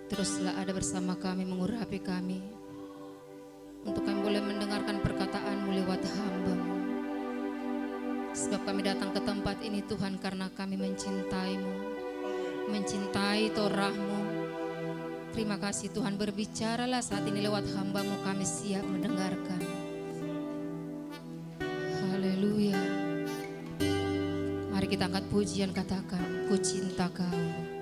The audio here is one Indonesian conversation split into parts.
Teruslah ada bersama kami, mengurapi kami, untuk kami boleh mendengarkan perkataan-Mu lewat hamba-Mu. Sebab kami datang ke tempat ini Tuhan karena kami mencintai-Mu, mencintai Torah-Mu. Terima kasih Tuhan, berbicaralah saat ini lewat hamba-Mu, kami siap mendengarkan. Haleluya. Mari kita angkat pujian, katakan, ku cinta Kau.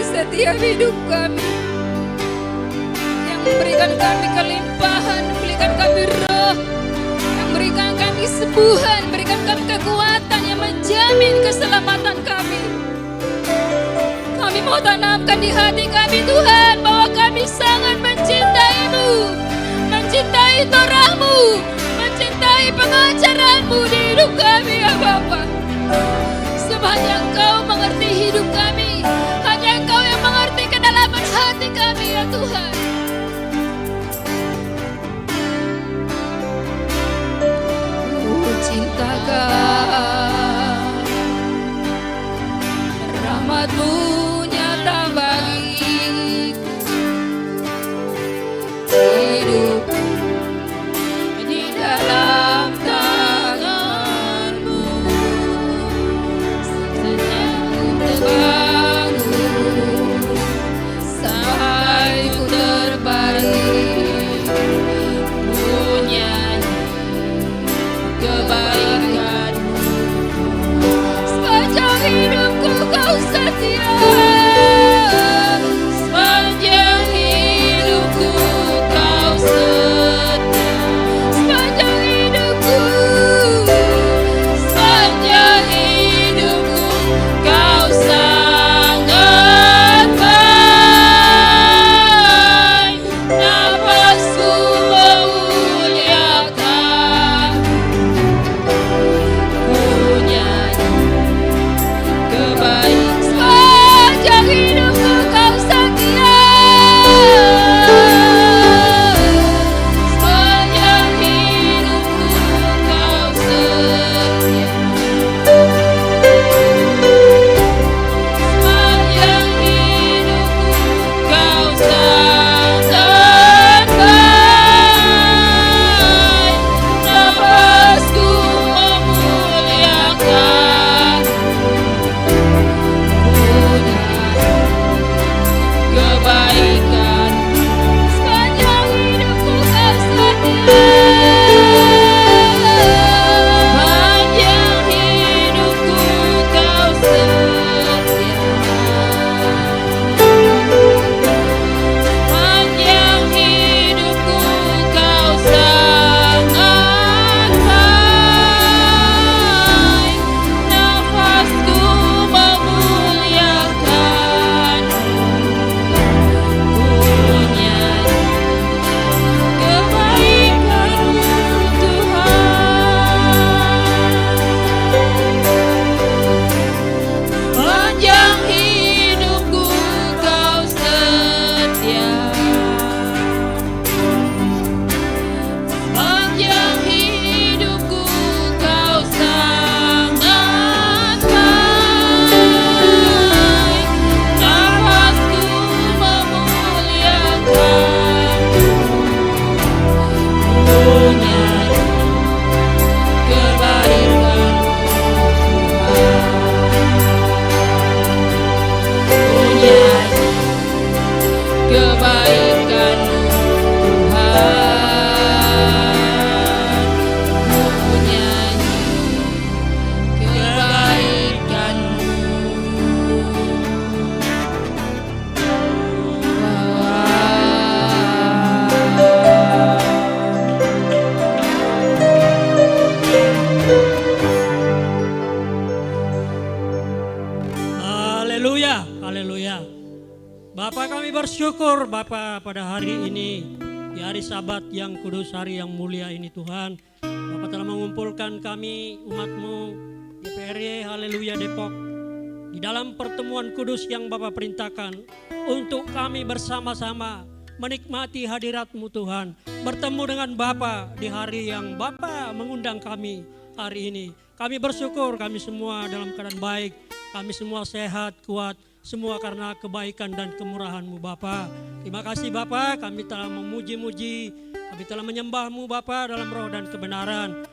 Setiap hidup kami, yang memberikan kami kelimpahan, berikan kami roh, yang berikan kami kesembuhan, berikan kami kekuatan yang menjamin keselamatan kami. Kami mau tanamkan di hati kami Tuhan, bahwa kami sangat mencintai-Mu, mencintai Torah-Mu, mencintai pengajaran-Mu di hidup kami ya Bapa. Semuanya Engkau mengerti hidup kami, hanya Engkau yang mengerti kedalaman hati kami ya Tuhan. Ku cinta Kau, rahmat-Mu nyata bagiku, hidupku di dalam tangan-Mu. Sampai ku terbaring, ku nyanyi kebaikan bersyukur Bapa pada hari ini, di hari Sabat yang kudus, hari yang mulia ini Tuhan. Bapa telah mengumpulkan kami umat-Mu GPRY Haleluya Depok di dalam pertemuan kudus yang Bapa perintahkan untuk kami bersama-sama menikmati hadirat-Mu Tuhan. Bertemu dengan Bapa di hari yang Bapa mengundang kami hari ini. Kami bersyukur kami semua dalam keadaan baik, kami semua sehat, kuat, semua karena kebaikan dan kemurahan-Mu Bapa. Terima kasih Bapa, kami telah memuji-muji, kami telah menyembah-Mu Bapa dalam roh dan kebenaran.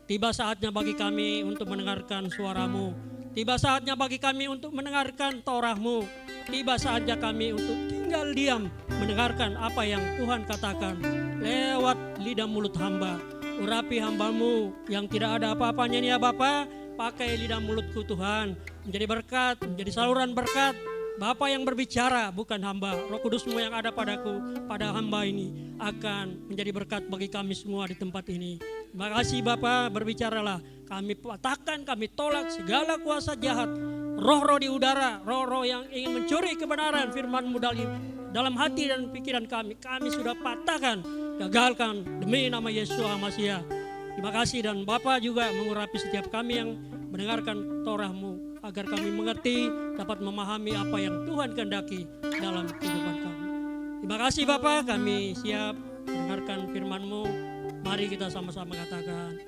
Tiba saatnya bagi kami untuk mendengarkan suara-Mu. Tiba saatnya bagi kami untuk mendengarkan Torah-Mu. Tiba saatnya kami untuk tinggal diam mendengarkan apa yang Tuhan katakan lewat lidah mulut hamba. Urapi hamba-Mu yang tidak ada apa-apanya ini ya Bapa. Pakai lidah mulutku Tuhan menjadi berkat, menjadi saluran berkat. Bapa yang berbicara bukan hamba. Roh Kudus-Mu yang ada padaku, pada hamba ini akan menjadi berkat bagi kami semua di tempat ini. Terima kasih Bapa, berbicaralah. Kami patahkan, kami tolak segala kuasa jahat, roh-roh di udara, roh-roh yang ingin mencuri kebenaran firman-Mu dalam hati dan pikiran kami. Kami sudah patahkan, gagalkan demi nama Yesus Masiah. Terima kasih dan Bapa juga mengurapi setiap kami yang mendengarkan Torah-Mu agar kami mengerti, dapat memahami apa yang Tuhan kehendaki dalam kehidupan kami. Terima kasih Bapa, kami siap mendengarkan firman-Mu. Mari kita sama-sama katakan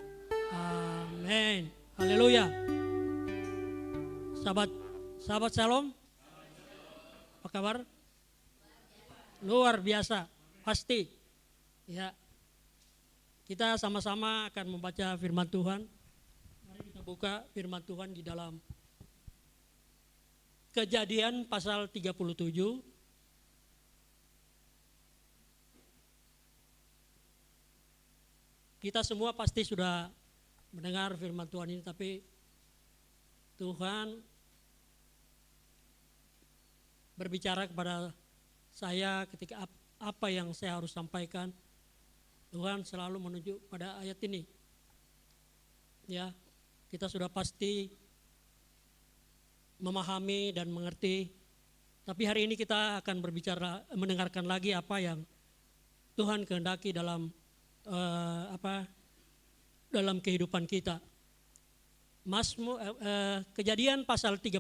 amin. Haleluya. Sahabat Shalom, apa kabar? Luar biasa, pasti. Ya. Kita sama-sama akan membaca firman Tuhan. Mari kita buka firman Tuhan di dalam Kejadian pasal 37. Kita semua pasti sudah mendengar firman Tuhan ini, tapi Tuhan berbicara kepada saya ketika apa yang saya harus sampaikan. Tuhan selalu menunjuk pada ayat ini. Ya, kita sudah pasti memahami dan mengerti. Tapi hari ini kita akan berbicara, mendengarkan lagi apa yang Tuhan kehendaki dalam dalam kehidupan kita. Kejadian pasal 37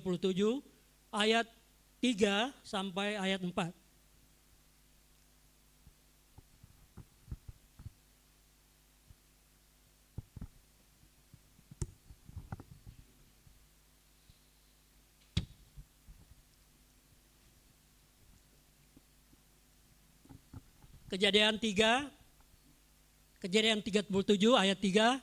ayat 3 sampai ayat 4. Kejadian 37 ayat 3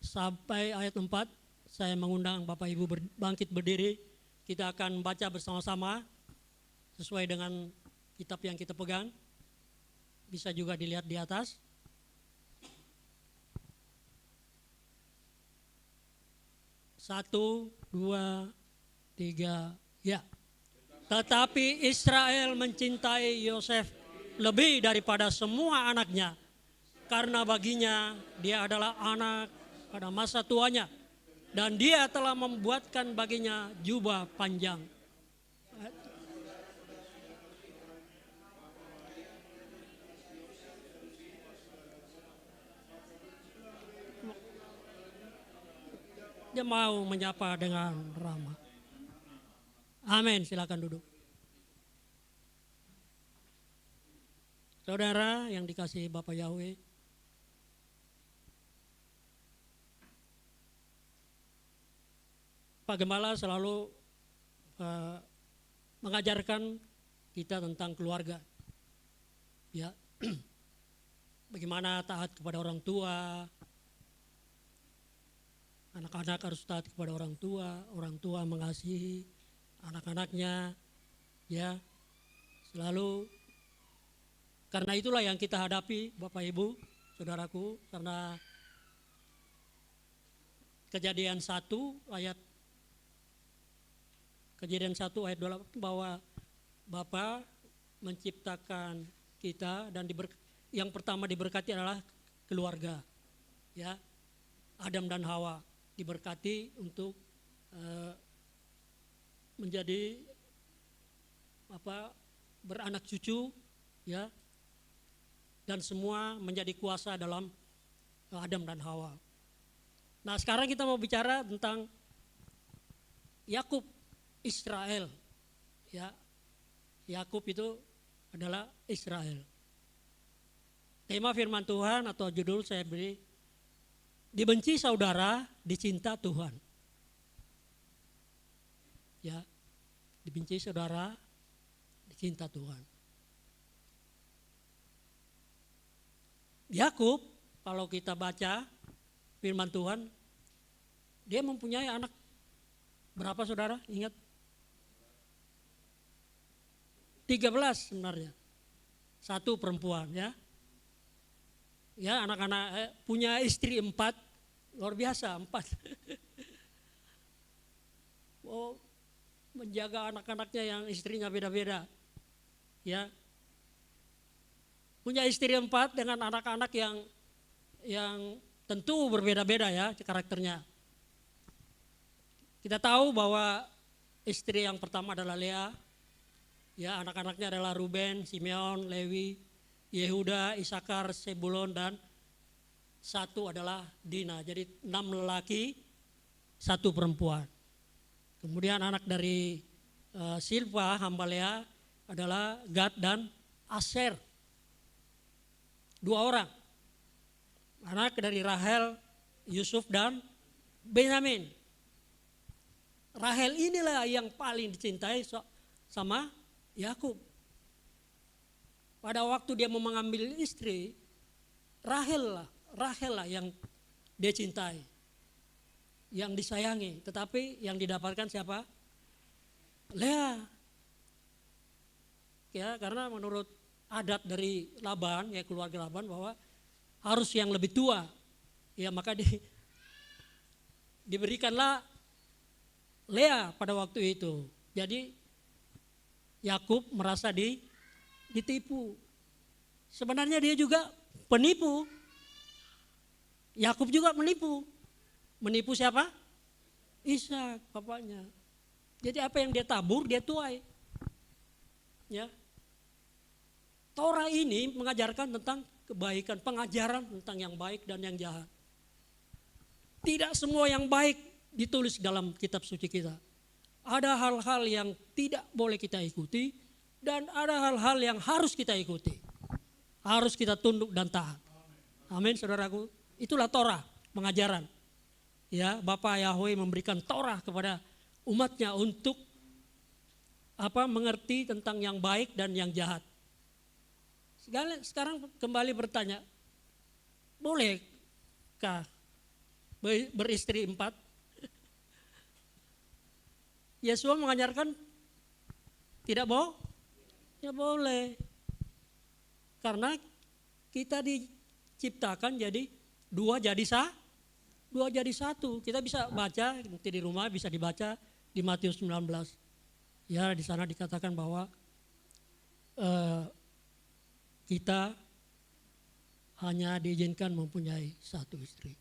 sampai ayat 4. Saya mengundang Bapak Ibu bangkit berdiri. Kita akan baca bersama-sama sesuai dengan kitab yang kita pegang. Bisa juga dilihat di atas. Satu, dua, tiga, ya. Tetapi Israel mencintai Yosef lebih daripada semua anaknya, karena baginya dia adalah anak pada masa tuanya, dan dia telah membuatkan baginya jubah panjang. Dia mau menyapa dengan ramah. Amin, silakan duduk. Saudara yang dikasihi Bapak Yahweh, Pak Gembala selalu mengajarkan kita tentang keluarga. Ya, bagaimana taat kepada orang tua, anak-anak harus taat kepada orang tua mengasihi anak-anaknya, ya, selalu. Karena itulah yang kita hadapi Bapak Ibu, Saudaraku, karena Kejadian 1 ayat 28 bahwa Bapa menciptakan kita dan yang pertama diberkati adalah keluarga. Ya. Adam dan Hawa diberkati untuk menjadi beranak cucu, ya, dan semua menjadi kuasa dalam Adam dan Hawa. Nah, sekarang kita mau bicara tentang Yakub, Israel, ya. Yakub itu adalah Israel. Tema firman Tuhan atau judul saya beri, dibenci saudara, dicinta Tuhan. Ya, dibenci saudara, dicinta Tuhan. Yakub, kalau kita baca firman Tuhan, dia mempunyai anak berapa saudara? Ingat? 13 sebenarnya. 1 perempuan, ya. Ya, anak-anak punya istri 4, luar biasa 4. Oh, menjaga anak-anaknya yang istrinya beda-beda. Ya. Punya istri 4 dengan anak-anak yang tentu berbeda-beda ya karakternya. Kita tahu bahwa istri yang pertama adalah Lea. Ya, anak-anaknya adalah Ruben, Simeon, Lewi, Yehuda, Isakar, Sebulon, dan 1 adalah Dina. Jadi 6 lelaki, 1 perempuan. Kemudian anak dari Silpa, hamba Lea, adalah Gad dan Aser. 2 orang. Anak dari Rahel, Yusuf, dan Benyamin. Rahel inilah yang paling dicintai sama Yakub. Pada waktu dia mau mengambil istri, Rahel lah yang dia cintai, yang disayangi. Tetapi yang didapatkan siapa? Lea. Ya, karena menurut adat dari Laban, ya keluarga Laban, bahwa harus yang lebih tua. Ya, maka diberikanlah Lea pada waktu itu. Jadi Yakub merasa ditipu. Sebenarnya dia juga penipu. Yakub juga menipu. Menipu siapa? Ishak, bapaknya. Jadi apa yang dia tabur, dia tuai. Ya. Torah ini mengajarkan tentang kebaikan, pengajaran tentang yang baik dan yang jahat. Tidak semua yang baik ditulis dalam kitab suci kita. Ada hal-hal yang tidak boleh kita ikuti dan ada hal-hal yang harus kita ikuti. Harus kita tunduk dan taat. Amin, saudaraku. Itulah Torah, pengajaran. Ya, Bapa Yahweh memberikan Torah kepada umatnya untuk mengerti tentang yang baik dan yang jahat. Sekarang kembali bertanya, bolehkah beristri 4? Yesus mengajarkan tidak boleh. Karena kita diciptakan jadi 2 jadi 1. Kita bisa baca nanti di rumah, bisa dibaca di Matius 19. Ya, di sana dikatakan bahwa kita hanya diizinkan mempunyai 1 istri.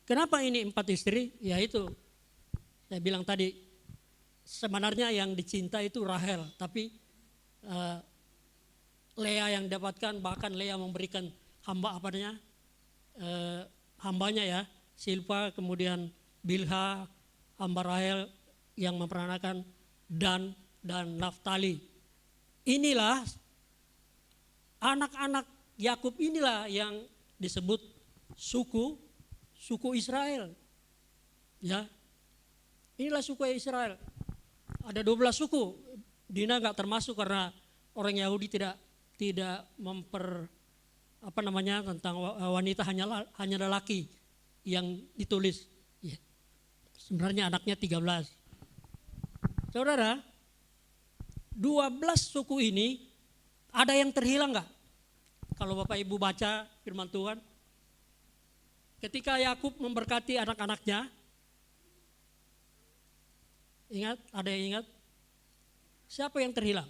Kenapa ini 4 istri? Ya itu saya bilang tadi. Sebenarnya yang dicinta itu Rahel, tapi Lea yang dapatkan, bahkan Lea memberikan hambanya ya, Silpa, kemudian Bilha, hamba Rahel yang memperanakan Dan dan Naftali. Inilah anak-anak Yakub, inilah yang disebut suku Israel. Ya. Inilah suku Israel. Ada 12 suku. Dina enggak termasuk karena orang Yahudi tidak tentang wanita hanya lelaki yang ditulis. Ya. Sebenarnya anaknya 13. Saudara, 12 suku ini ada yang terhilang enggak? Kalau Bapak Ibu baca firman Tuhan, ketika Yakub memberkati anak-anaknya, ingat, ada yang ingat? Siapa yang terhilang?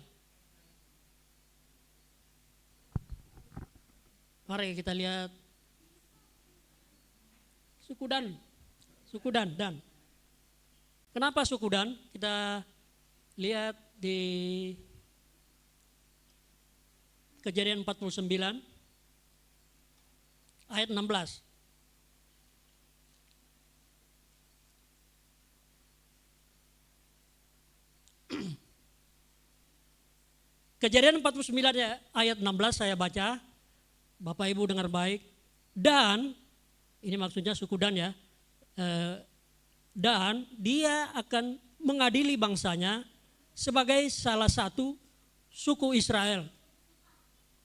Mari kita lihat suku Dan. Kenapa suku Dan? Kita lihat di Kejadian 49 ayat 16. Kejadian 49 ayat 16 saya baca, Bapak Ibu dengar baik. Dan, ini maksudnya suku Dan ya, dan dia akan mengadili bangsanya sebagai salah satu suku Israel.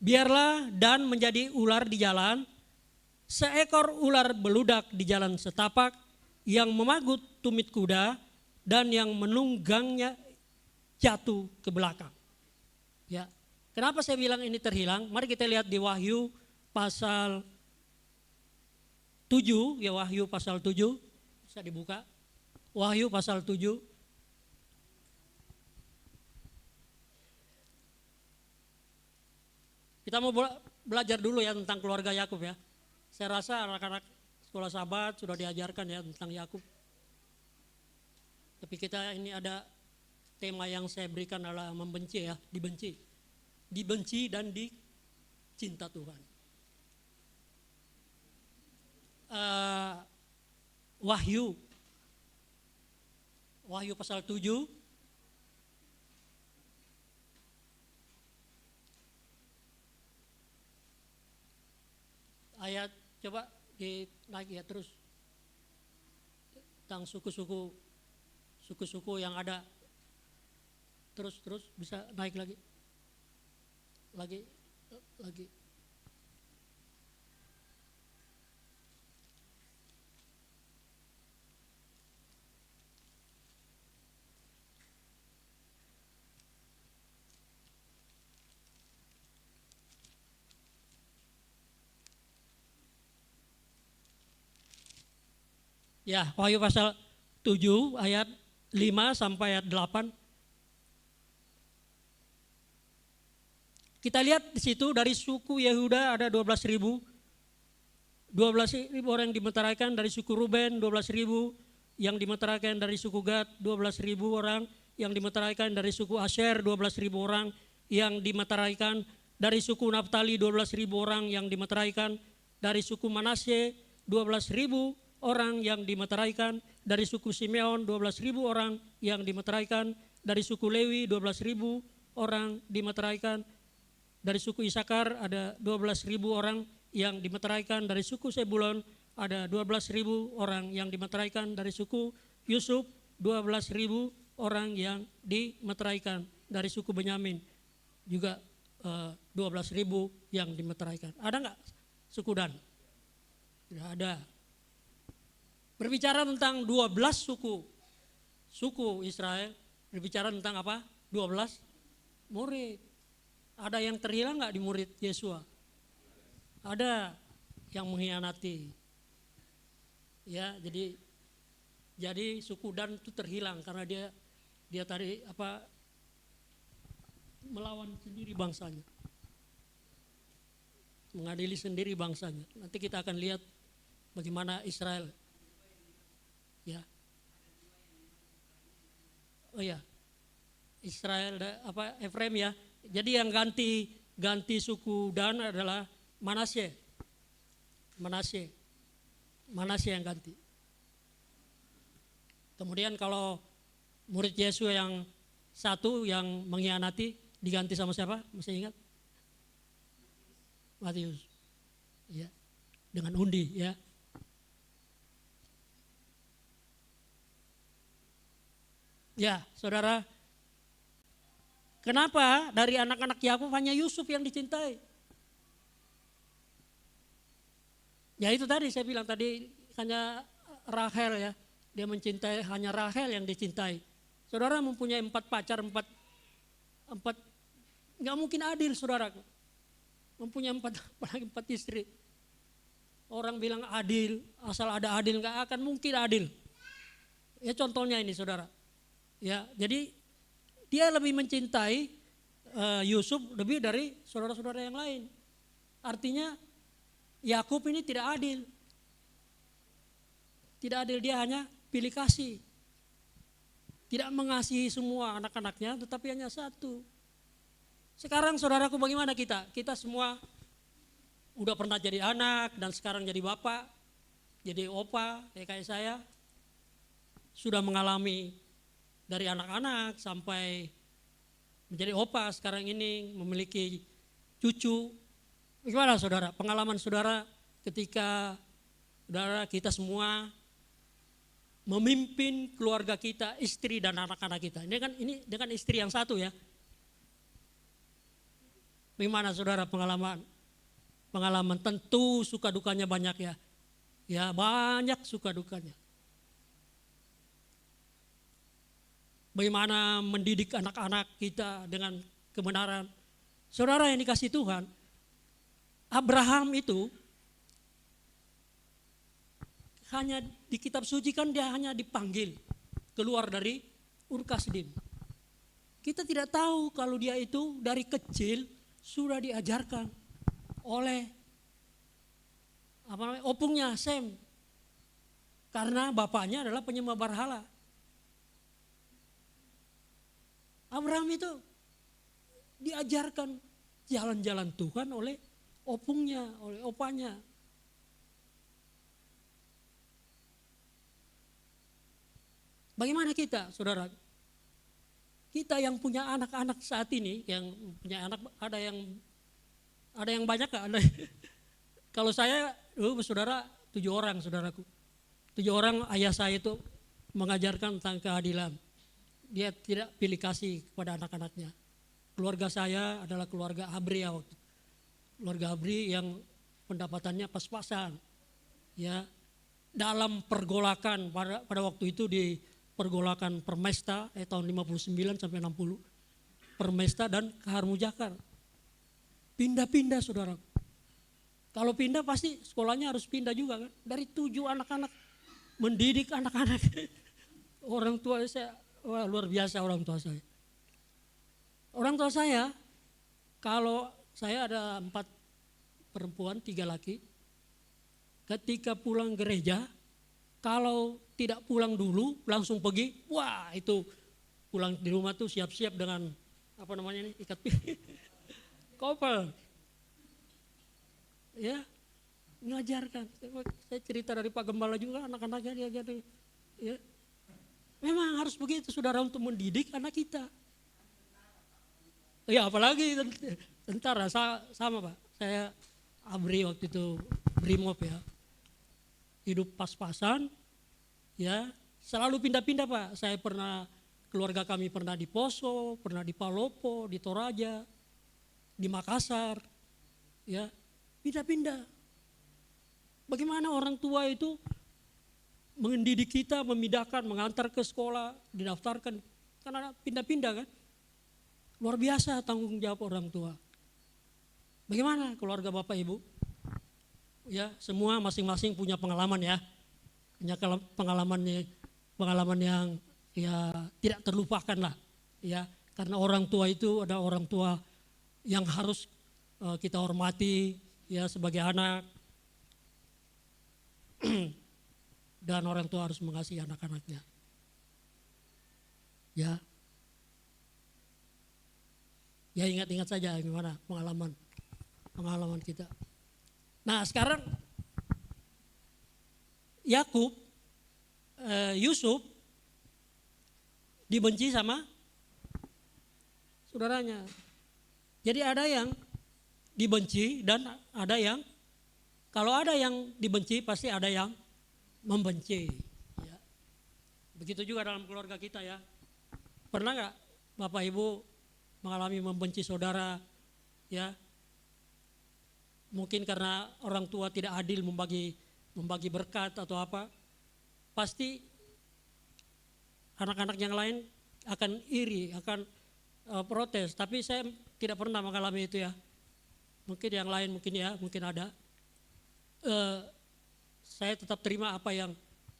Biarlah Dan menjadi ular di jalan, seekor ular beludak di jalan setapak, yang memagut tumit kuda dan yang menunggangnya jatuh ke belakang. Ya, kenapa saya bilang ini terhilang? Mari kita lihat di Wahyu pasal 7, ya Wahyu pasal 7, bisa dibuka. Wahyu pasal 7. Kita mau belajar dulu ya tentang keluarga Yakub ya. Saya rasa anak-anak sekolah Sahabat sudah diajarkan ya tentang Yakub. Tapi kita ini ada tema yang saya berikan adalah membenci ya, dibenci. Dibenci dan dicinta Tuhan. Wahyu pasal 7. Ayat coba naik ya terus. Tentang suku-suku yang ada. Terus bisa naik lagi. Lagi. Ya, Wahyu pasal 7 ayat 5 sampai ayat 8. Kita lihat di situ dari suku Yehuda ada 12.000. 12.000 orang yang dimeteraikan, dari suku Ruben 12.000 yang dimeteraikan, dari suku Gad 12.000 orang yang dimeteraikan, dari suku Asher 12.000 orang yang dimeteraikan, dari suku Naftali 12.000 orang yang dimeteraikan, dari suku Manasye 12.000 orang yang dimeteraikan, dari suku Simeon 12.000 orang yang dimeteraikan, dari suku Lewi 12.000 orang dimeteraikan, dari suku Isakar ada 12.000 orang yang dimeteraikan, dari suku Sebulon ada 12.000 orang yang dimeteraikan, dari suku Yusuf 12.000 orang yang dimeteraikan, dari suku Benyamin juga 12.000 yang dimeteraikan. Ada nggak suku Dan? Tidak ada. Berbicara tentang 12 suku Israel, berbicara tentang apa? 12 murid. Ada yang terhilang nggak di murid Yesua? Ada yang mengkhianati. Ya, jadi suku Dan itu terhilang karena dia tadi melawan sendiri bangsanya. Mengadili sendiri bangsanya. Nanti kita akan lihat bagaimana Israel. Ya. Oh ya. Israel Efraim ya. Jadi yang ganti suku Dan adalah Manasye yang ganti. Kemudian kalau murid Yesus yang satu yang mengkhianati diganti sama siapa? Masih ingat? Matius. Ya. Dengan undi ya. Ya, saudara, kenapa dari anak-anak Yakub hanya Yusuf yang dicintai? Ya itu tadi saya bilang tadi hanya Rahel ya, dia mencintai, hanya Rahel yang dicintai. Saudara mempunyai 4 pacar, 4 nggak mungkin adil saudara. Mempunyai 4 istri. Orang bilang adil, asal ada adil nggak akan mungkin adil. Ya contohnya ini saudara. Ya, jadi dia lebih mencintai Yusuf lebih dari saudara-saudara yang lain. Artinya Yakub ini tidak adil. Tidak adil, dia hanya pilih kasih. Tidak mengasihi semua anak-anaknya tetapi hanya satu. Sekarang saudaraku bagaimana kita? Kita semua udah pernah jadi anak dan sekarang jadi bapak, jadi opa, kayak saya. Sudah mengalami dari anak-anak sampai menjadi opa sekarang ini, memiliki cucu. Bagaimana saudara? Pengalaman saudara ketika saudara kita semua memimpin keluarga kita, istri dan anak-anak kita. Ini dengan istri yang satu ya. Bagaimana saudara pengalaman? Pengalaman tentu suka dukanya banyak ya. Ya banyak suka dukanya. Bagaimana mendidik anak-anak kita dengan kebenaran. Saudara yang dikasih Tuhan, Abraham itu hanya di kitab suci kan dia hanya dipanggil keluar dari Ur Kasdim. Kita tidak tahu kalau dia itu dari kecil sudah diajarkan oleh opungnya Sem, karena bapaknya adalah penyembah berhala. Abraham itu diajarkan jalan-jalan Tuhan oleh opungnya, oleh opanya. Bagaimana kita, saudara? Kita yang punya anak-anak saat ini, yang punya anak ada yang banyak gak? Kalau saya dulu saudara 7 orang saudaraku. 7 orang ayah saya itu mengajarkan tentang keadilan. Dia tidak pilih kasih kepada anak-anaknya. Keluarga saya adalah keluarga ABRI ya waktu. Keluarga ABRI yang pendapatannya pas-pasan. Ya, dalam pergolakan pada waktu itu di pergolakan Permesta tahun 59 sampai 60. Permesta dan Kahar Mujakar. Pindah-pindah saudara. Kalau pindah pasti sekolahnya harus pindah juga kan. Dari 7 anak-anak mendidik anak-anak. Orang tua saya, wah, luar biasa orang tua saya. Orang tua saya, kalau saya ada 4 perempuan, 3 laki. Ketika pulang gereja, kalau tidak pulang dulu langsung pergi, wah itu pulang di rumah tuh siap-siap dengan apa namanya ini, ikat kopel. Ya, mengajarkan. Saya cerita dari Pak Gembala juga, anak-anaknya dia jadi. Ya. Memang harus begitu saudara untuk mendidik anak kita. Ya apalagi tentara, sama Pak. Saya ABRI waktu itu, Brimob ya. Hidup pas-pasan, ya selalu pindah-pindah Pak. Saya pernah, keluarga kami pernah di Poso, pernah di Palopo, di Toraja, di Makassar, ya pindah-pindah. Bagaimana orang tua itu mendidik kita, memindahkan, mengantar ke sekolah, didaftarkan, karena pindah-pindah kan. Luar biasa tanggung jawab orang tua. Bagaimana keluarga Bapak Ibu? Ya, semua masing-masing punya pengalaman ya. Punya pengalaman yang ya tidak terlupakan lah. Ya, karena orang tua itu ada orang tua yang harus kita hormati ya sebagai anak. Dan orang tua harus mengasihi anak-anaknya. Ya. Ya ingat-ingat saja gimana pengalaman kita. Nah sekarang Yusuf dibenci sama saudaranya. Jadi ada yang dibenci dan ada yang, kalau ada yang dibenci pasti ada yang membenci. Ya. Begitu juga dalam keluarga kita ya. Pernah nggak Bapak Ibu mengalami membenci saudara? Ya. Mungkin karena orang tua tidak adil membagi berkat atau apa. Pasti anak-anak yang lain akan iri, akan protes. Tapi saya tidak pernah mengalami itu ya. Mungkin yang lain mungkin ada. Saya tetap terima apa yang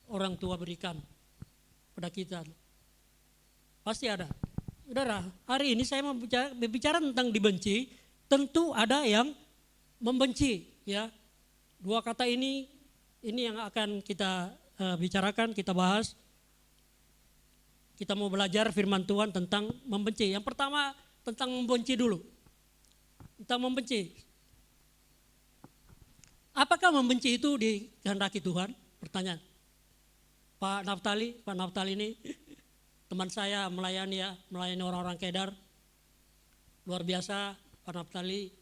orang tua berikan pada kita. Pasti ada. Saudara, hari ini saya berbicara tentang dibenci, tentu ada yang membenci ya. 2 kata ini yang akan kita bicarakan, kita bahas. Kita mau belajar firman Tuhan tentang membenci. Yang pertama tentang membenci dulu. tentang membenci. Apakah membenci itu dikehendaki Tuhan? Pertanyaan. Pak Naftali ini teman saya melayani orang-orang Kedar. Luar biasa Pak Naftali,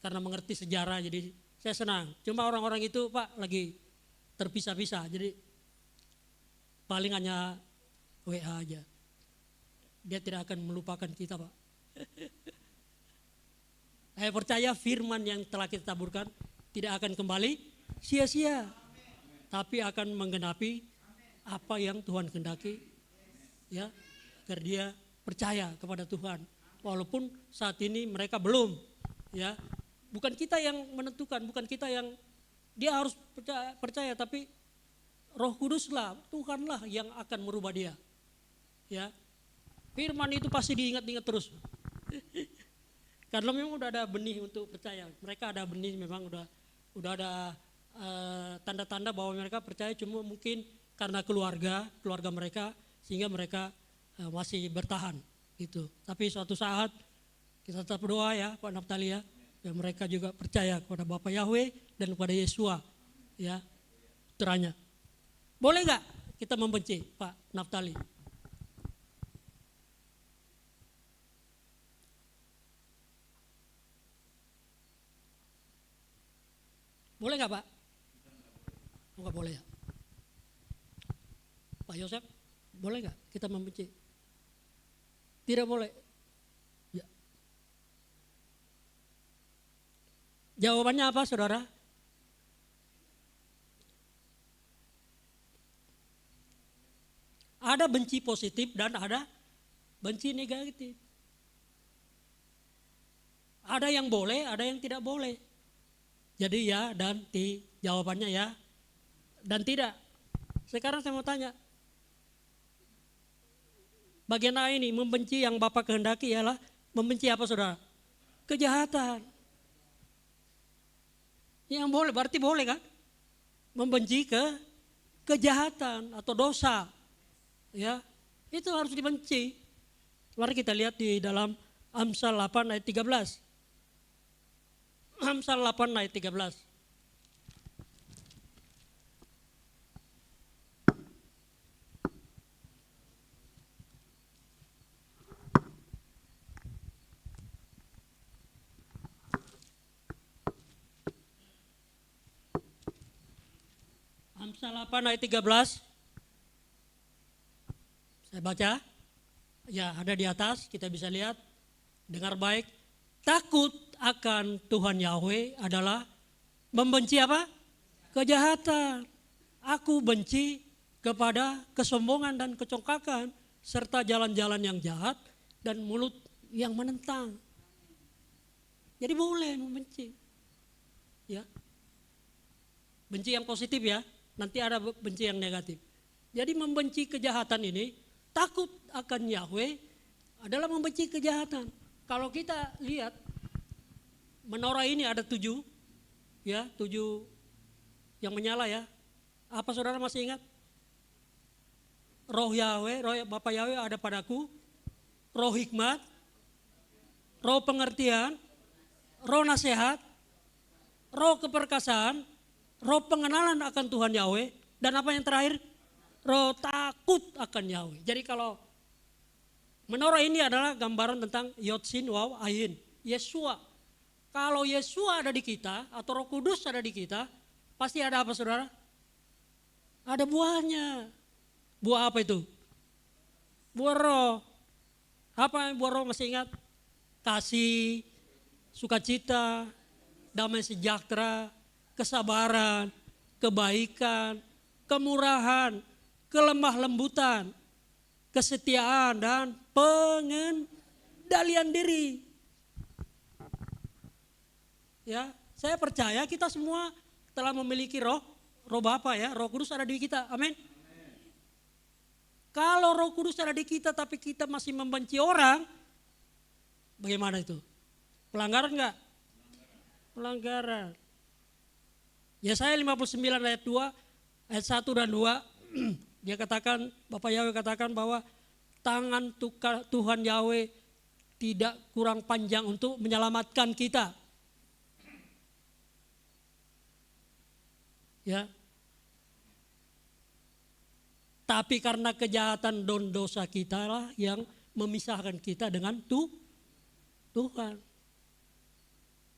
karena mengerti sejarah jadi saya senang. Cuma orang-orang itu Pak lagi terpisah-pisah, jadi paling hanya WA aja. Dia tidak akan melupakan kita Pak. Saya percaya firman yang telah kita taburkan tidak akan kembali sia-sia, tapi akan menggenapi apa yang Tuhan kehendaki, ya, agar dia percaya kepada Tuhan. Walaupun saat ini mereka belum, ya, bukan kita yang menentukan, bukan kita yang dia harus percaya, tapi Roh Kuduslah, Tuhanlah yang akan merubah dia, ya. Firman itu pasti diingat-ingat terus. Karena memang udah ada benih untuk percaya. Mereka ada benih, memang udah ada tanda-tanda bahwa mereka percaya, cuma mungkin karena keluarga mereka sehingga mereka masih bertahan gitu. Tapi suatu saat kita tetap berdoa ya Pak Naftali ya, dan mereka juga percaya kepada Bapa Yahweh dan kepada Yesua, ya, putranya. Boleh nggak kita membenci Pak Naftali? Boleh nggak Pak? Nggak boleh ya. Pak Yosef, boleh nggak kita membenci? Tidak boleh. Ya. Jawabannya apa saudara? Ada benci positif dan ada benci negatif. Ada yang boleh, ada yang tidak boleh. Jadi ya dan jawabannya ya dan tidak. Sekarang saya mau tanya, bagian A ini membenci yang Bapak kehendaki ialah membenci apa saudara? Kejahatan. Yang boleh berarti boleh kan? Membenci kejahatan atau dosa. Ya, itu harus dibenci. Mari kita lihat di dalam Amsal 8 ayat 13. Amsal 8 ayat 13. Amsal 8 ayat 13. Saya baca. Ya, ada di atas, kita bisa lihat. Dengar baik. Takut akan Tuhan Yahweh adalah membenci apa? Kejahatan. Aku benci kepada kesombongan dan kecongkakan serta jalan-jalan yang jahat dan mulut yang menentang. Jadi boleh membenci. Ya. Benci yang positif ya, nanti ada benci yang negatif. Jadi membenci kejahatan ini, takut akan Yahweh adalah membenci kejahatan. Kalau kita lihat menorah ini ada 7 yang menyala ya. Apa saudara masih ingat? Roh Yahweh, roh Bapa Yahweh ada padaku, roh hikmat, roh pengertian, roh nasihat, roh keperkasaan, roh pengenalan akan Tuhan Yahweh, dan apa yang terakhir? Roh takut akan Yahweh. Jadi kalau menorah ini adalah gambaran tentang Yod Sin Waw Ayin, Yesua. Kalau Yesua ada di kita atau Roh Kudus ada di kita, pasti ada apa saudara? Ada buahnya. Buah apa itu? Buah roh. Apa buah roh masih ingat? Kasih, sukacita, damai sejahtera, kesabaran, kebaikan, kemurahan, kelemah lembutan, kesetiaan dan pengendalian diri. Ya, saya percaya kita semua telah memiliki roh Bapa ya, Roh Kudus ada di kita. Amin. Kalau Roh Kudus ada di kita tapi kita masih membenci orang, bagaimana itu? Pelanggaran enggak? Pelanggaran. Yesaya 59 ayat 2, ayat 1 dan 2, dia katakan, Bapak Yahweh katakan bahwa tangan Tuhan Yahweh tidak kurang panjang untuk menyelamatkan kita. Ya. Tapi karena kejahatan dan dosa kita lah yang memisahkan kita dengan Tuhan.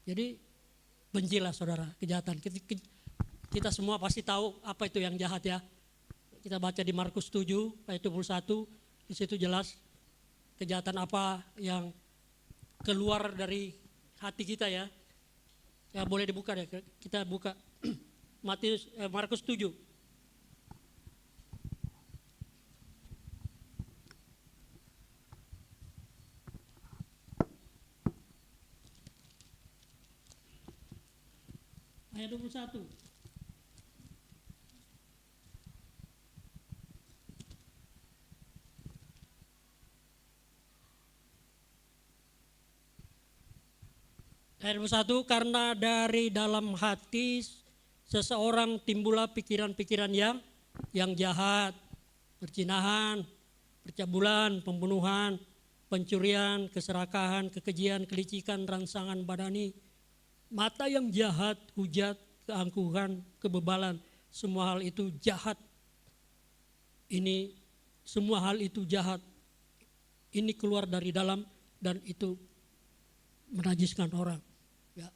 Jadi bencilah saudara kejahatan. Kita semua pasti tahu apa itu yang jahat ya. Kita baca di Markus 7 ayat 21, di situ jelas kejahatan apa yang keluar dari hati kita ya. Ya boleh dibuka ya, kita buka Markus 7. Ayat 21. Ayat 21, karena dari dalam hati seseorang timbullah pikiran-pikiran yang jahat, perzinahan, percabulan, pembunuhan, pencurian, keserakahan, kekejian, kelicikan, rangsangan badani, mata yang jahat, hujat, keangkuhan, kebebalan, semua hal itu jahat. Ini semua hal itu jahat. Ini keluar dari dalam dan itu menajiskan orang. Ya.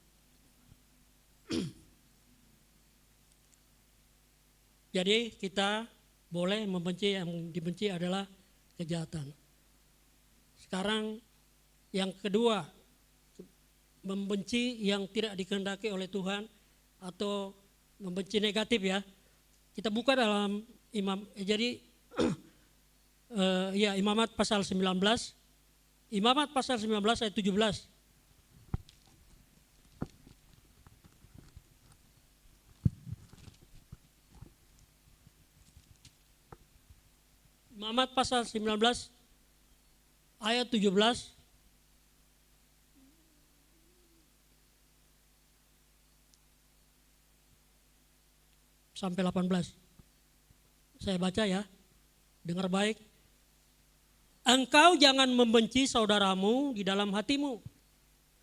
Jadi kita boleh membenci, yang dibenci adalah kejahatan. Sekarang yang kedua, membenci yang tidak dikehendaki oleh Tuhan atau membenci negatif ya. Kita buka dalam Imamat pasal 19. Imamat pasal 19 ayat 17. Imamat pasal 19 ayat 17. Sampai 18. Saya baca ya, dengar baik. Engkau jangan membenci saudaramu di dalam hatimu.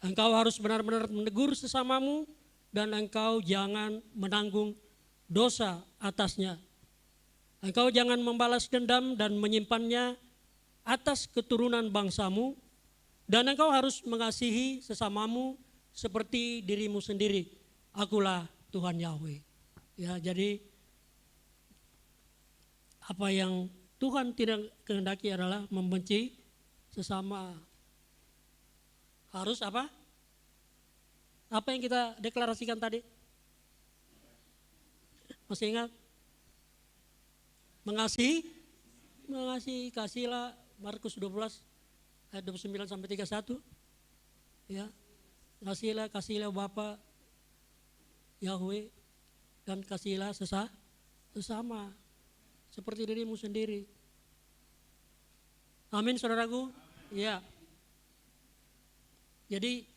Engkau harus benar-benar menegur sesamamu dan engkau jangan menanggung dosa atasnya. Engkau jangan membalas dendam dan menyimpannya atas keturunan bangsamu, dan engkau harus mengasihi sesamamu seperti dirimu sendiri. Akulah Tuhan Yahweh. Ya, jadi apa yang Tuhan tidak kehendaki adalah membenci sesama. Harus apa? Apa yang kita deklarasikan tadi? Masih ingat? Mengasihi, kasihlah, Markus 12 ayat 29 sampai 31. Ya. Kasihlah Bapa Yahweh dan kasihlah sesama seperti dirimu sendiri. Amin saudaraku. Ya. Jadi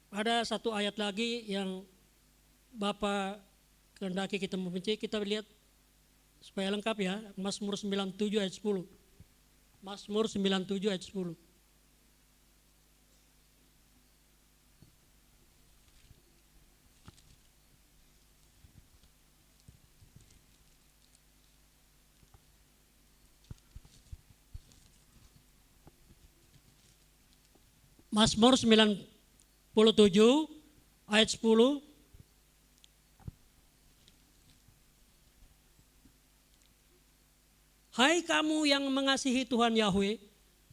ada satu ayat lagi yang Bapak kehendaki kita membenci. Kita lihat supaya lengkap ya. Mazmur 97 ayat 10. Mazmur 97 ayat 10. Mazmur 97 ayat 10. Hai kamu yang mengasihi Tuhan Yahweh,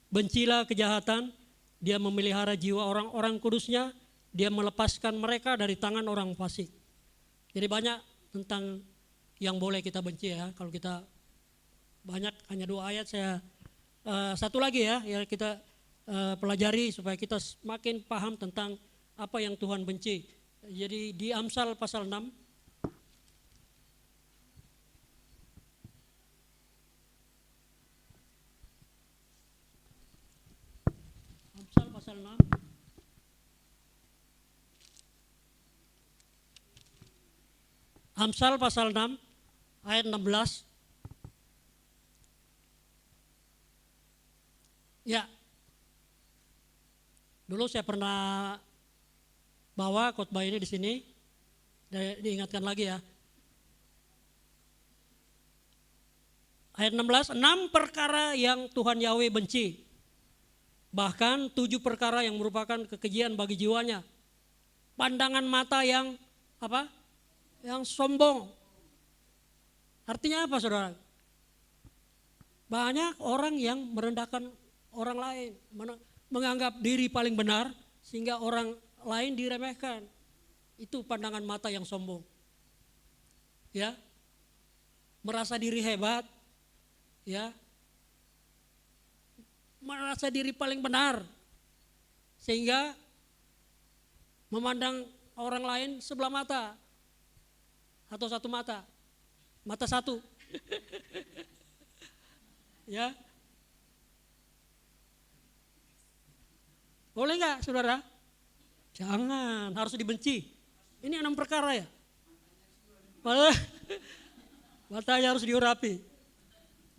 bencilah kejahatan, Dia memelihara jiwa orang-orang kudusnya, Dia melepaskan mereka dari tangan orang fasik. Jadi banyak tentang yang boleh kita benci ya. Kalau kita banyak, hanya 2 ayat saya satu lagi ya kita pelajari supaya kita semakin paham tentang apa yang Tuhan benci. Jadi di Amsal pasal 6. Amsal pasal 6. Amsal pasal 6 ayat 16. Ya, dulu saya pernah bawa khotbah ini di sini, diingatkan lagi ya. Ayat 16, 6 perkara yang Tuhan Yahweh benci. Bahkan 7 perkara yang merupakan kekejian bagi jiwanya. Pandangan mata yang apa? Yang sombong. Artinya apa saudara? Banyak orang yang merendahkan orang lain, menganggap diri paling benar sehingga orang lain diremehkan. Itu pandangan mata yang sombong. Ya. Merasa diri hebat, ya. Merasa diri paling benar sehingga memandang orang lain sebelah mata atau satu mata. Mata satu. Ya. Boleh nggak saudara? Jangan, harus dibenci. Ini 6 perkara ya. Matanya harus diurapi.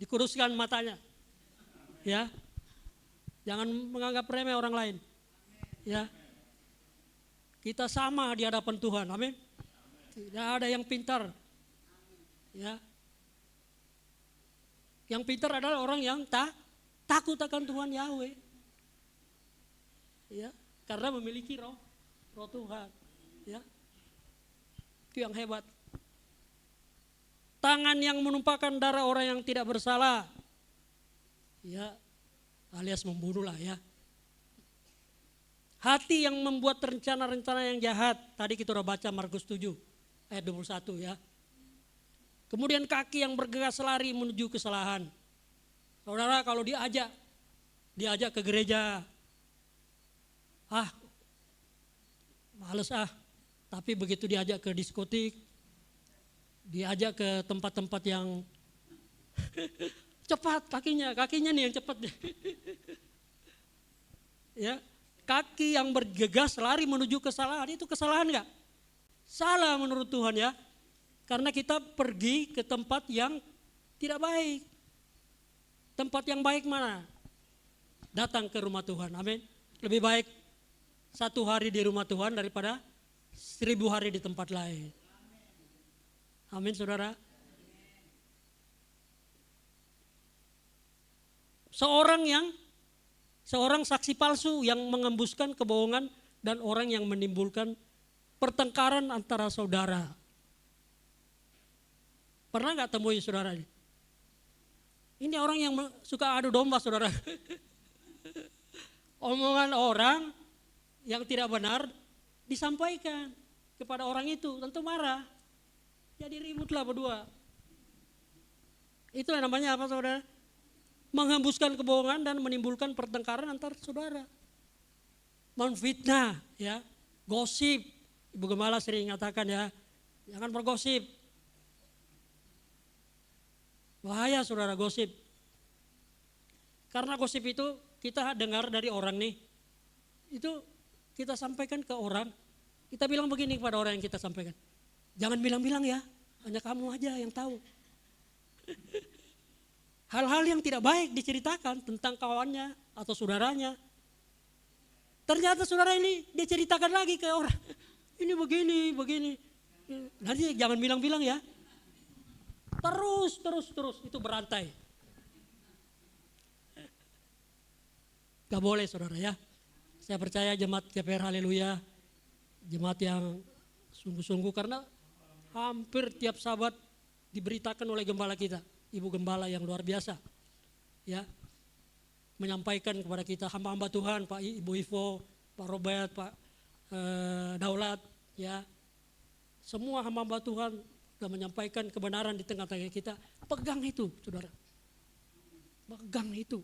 Dikuduskan matanya. Ya. Jangan menganggap remeh orang lain. Ya. Kita sama di hadapan Tuhan. Amin. Tidak ada yang pintar. Ya. Yang pintar adalah orang yang takut akan Tuhan Yahweh. Ya, karena memiliki roh Tuhan. Ya. Itu yang hebat. Tangan yang menumpahkan darah orang yang tidak bersalah. Ya, alias membunuh lah ya. Hati yang membuat rencana-rencana yang jahat. Tadi kita udah baca Markus 7 ayat 21 ya. Kemudian kaki yang bergegas lari menuju kesalahan. Saudara kalau diajak ke gereja, males tapi begitu diajak ke diskotik, diajak ke tempat-tempat yang cepat kakinya nih yang cepat. Ya, kaki yang bergegas lari menuju kesalahan, itu kesalahan enggak? Salah menurut Tuhan ya. Karena kita pergi ke tempat yang tidak baik. Tempat yang baik mana? Datang ke rumah Tuhan. Amin. Lebih baik 1 hari di rumah Tuhan daripada 1000 hari di tempat lain. Amin saudara. Seorang saksi palsu yang mengembuskan kebohongan dan orang yang menimbulkan pertengkaran antara saudara. Pernah nggak temuin saudara ini? Ini orang yang suka adu domba saudara. Omongan orang yang tidak benar disampaikan kepada orang itu, tentu marah. Jadi ributlah berdua. Itu yang namanya apa saudara? Menghembuskan kebohongan dan menimbulkan pertengkaran antar saudara. Menfitnah ya, gosip. Ibu Gembala sering mengatakan ya, jangan bergosip. Bahaya saudara gosip. Karena gosip itu kita dengar dari orang nih. Itu kita sampaikan ke orang. Kita bilang begini kepada orang yang kita sampaikan. Jangan bilang-bilang ya, hanya kamu aja yang tahu. Hal-hal yang tidak baik diceritakan tentang kawannya atau saudaranya. Ternyata saudara ini dia ceritakan lagi ke orang. Ini begini. Nanti jangan bilang-bilang ya. Terus itu berantai. Gak boleh saudara ya. Saya percaya jemaat GPR Haleluya, jemaat yang sungguh-sungguh, karena hampir tiap sabat diberitakan oleh gembala kita, Ibu Gembala yang luar biasa. Ya. Menyampaikan kepada kita hamba-hamba Tuhan, Pak Ibu Ivo, Pak Robert, Pak Daulat, ya. Semua hamba-hamba Tuhan sudah menyampaikan kebenaran di tengah-tengah kita. Pegang itu, saudara. Pegang itu.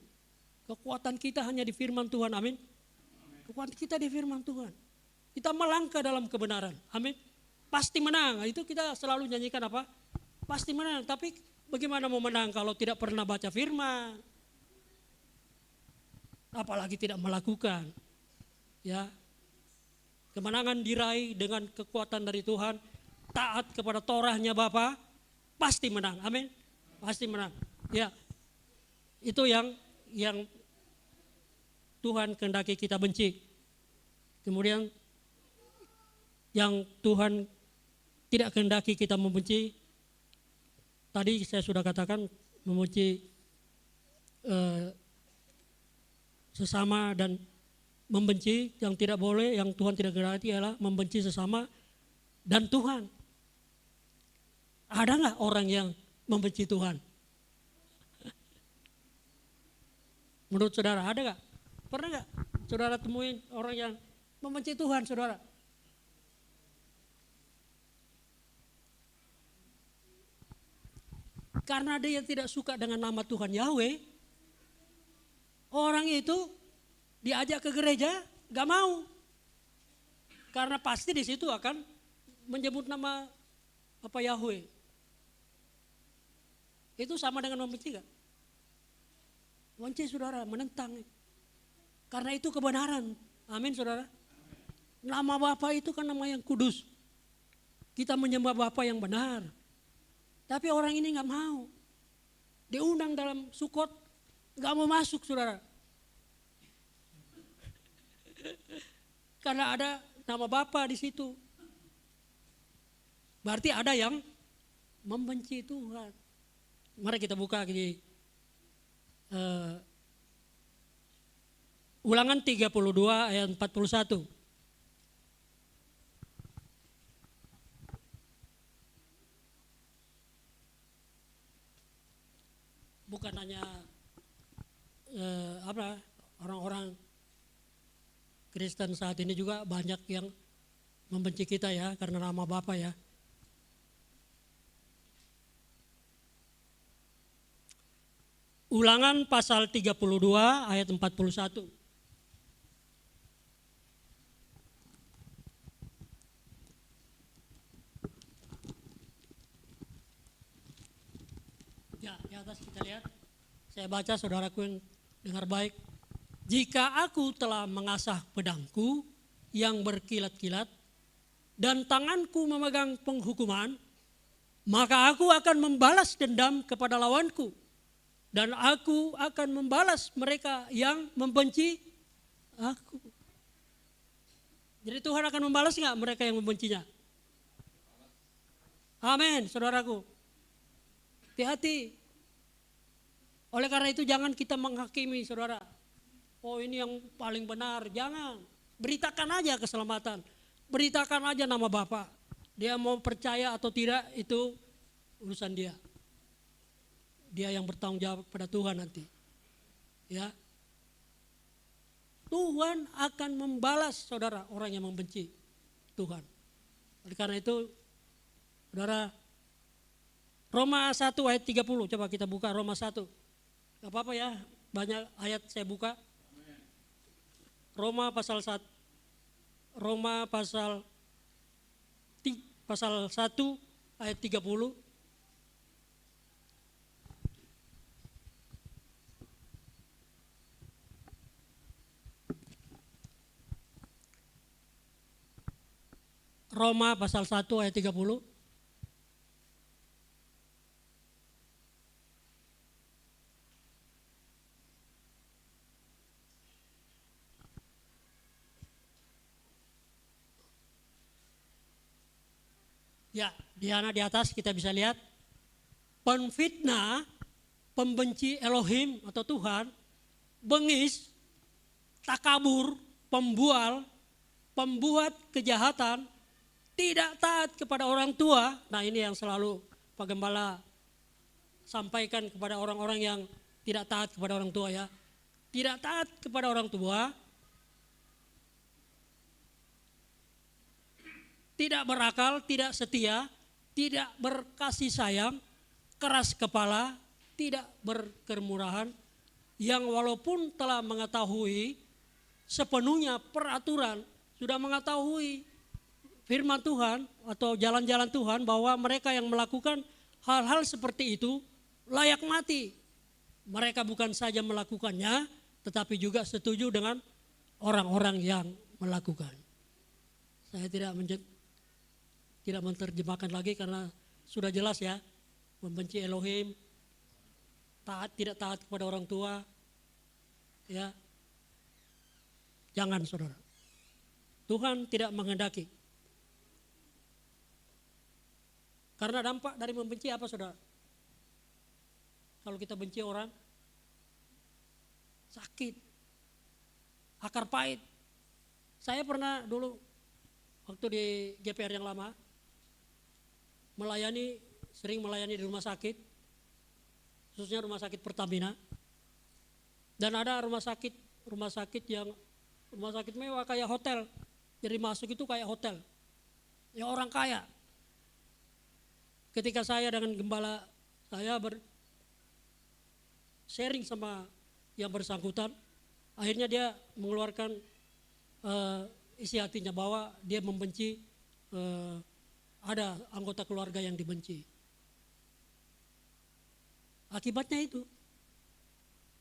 Kekuatan kita hanya di firman Tuhan, amin. Kekuatan kita di firman Tuhan. Kita melangkah dalam kebenaran, amin. Pasti menang, itu kita selalu nyanyikan apa? Pasti menang, tapi bagaimana mau menang kalau tidak pernah baca firman? Apalagi tidak melakukan. Ya. Kemenangan diraih dengan kekuatan dari Tuhan, taat kepada Torahnya Bapa, pasti menang. Amin. Pasti menang. Ya. Itu yang Tuhan kehendaki kita benci. Kemudian yang Tuhan tidak kehendaki kita membenci, tadi saya sudah katakan membenci sesama dan membenci yang tidak boleh, yang Tuhan tidak kehendaki adalah membenci sesama dan Tuhan. Ada nggak orang yang membenci Tuhan? Menurut saudara ada nggak? Pernah nggak saudara temuin orang yang membenci Tuhan, saudara? Karena dia tidak suka dengan nama Tuhan Yahweh, orang itu diajak ke gereja gak mau. Karena pasti di situ akan menyebut nama Yahweh. Itu sama dengan membenci gak? Membenci, saudara, menentang. Karena itu kebenaran. Amin, saudara. Nama Bapa itu kan nama yang kudus. Kita menyembah Bapa yang benar. Tapi orang ini gak mau. Diundang dalam Sukot, gak mau masuk, saudara. Karena ada nama Bapa di situ. Berarti ada yang membenci Tuhan. Mari kita buka di Ulangan 32 ayat 41. Bukan hanya orang-orang Kristen saat ini juga banyak yang membenci kita ya karena nama Bapa ya. Ulangan pasal 32 ayat 41. Ya, di atas kita lihat. Saya baca, saudaraku yang dengar baik. Jika aku telah mengasah pedangku yang berkilat-kilat dan tanganku memegang penghukuman, maka aku akan membalas dendam kepada lawanku. Dan aku akan membalas mereka yang membenci aku. Jadi Tuhan akan membalas enggak mereka yang membencinya? Amin, saudaraku. Hati-hati. Oleh karena itu jangan kita menghakimi, saudara. Oh, ini yang paling benar. Jangan. Beritakan aja keselamatan. Beritakan aja nama Bapa. Dia mau percaya atau tidak itu urusan dia. Dia yang bertanggung jawab pada Tuhan nanti. Ya. Tuhan akan membalas, saudara, orang yang membenci Tuhan. Oleh karena itu, saudara, Roma 1 ayat 30, coba kita buka Roma 1. Gak apa-apa ya, banyak ayat saya buka. Roma pasal 1 ayat 30. Roma pasal 1 ayat 30. Ya, di atas kita bisa lihat penfitnah, pembenci Elohim atau Tuhan, bengis, takabur, pembual, pembuat kejahatan, tidak taat kepada orang tua. Nah, ini yang selalu Pak Gembala sampaikan kepada orang-orang yang tidak taat kepada orang tua ya. Tidak taat kepada orang tua, tidak berakal, tidak setia, tidak berkasih sayang, keras kepala, tidak berkemurahan, yang walaupun telah mengetahui sepenuhnya peraturan, sudah mengetahui firman Tuhan atau jalan-jalan Tuhan bahwa mereka yang melakukan hal-hal seperti itu layak mati. Mereka bukan saja melakukannya, tetapi juga setuju dengan orang-orang yang melakukan. Saya tidak menerjemahkan lagi karena sudah jelas ya, membenci Elohim, tidak taat kepada orang tua, ya. Jangan saudara. Tuhan tidak menghendaki. Karena dampak dari membenci apa saudara? Kalau kita benci orang, sakit, akar pahit. Saya pernah dulu waktu di GPR yang lama, sering melayani di rumah sakit, khususnya rumah sakit Pertamina. Dan ada rumah sakit mewah kayak hotel. Jadi masuk itu kayak hotel. Ya orang kaya. Ketika saya dengan gembala saya sharing sama yang bersangkutan, akhirnya dia mengeluarkan isi hatinya bahwa dia membenci ada anggota keluarga yang dibenci. Akibatnya itu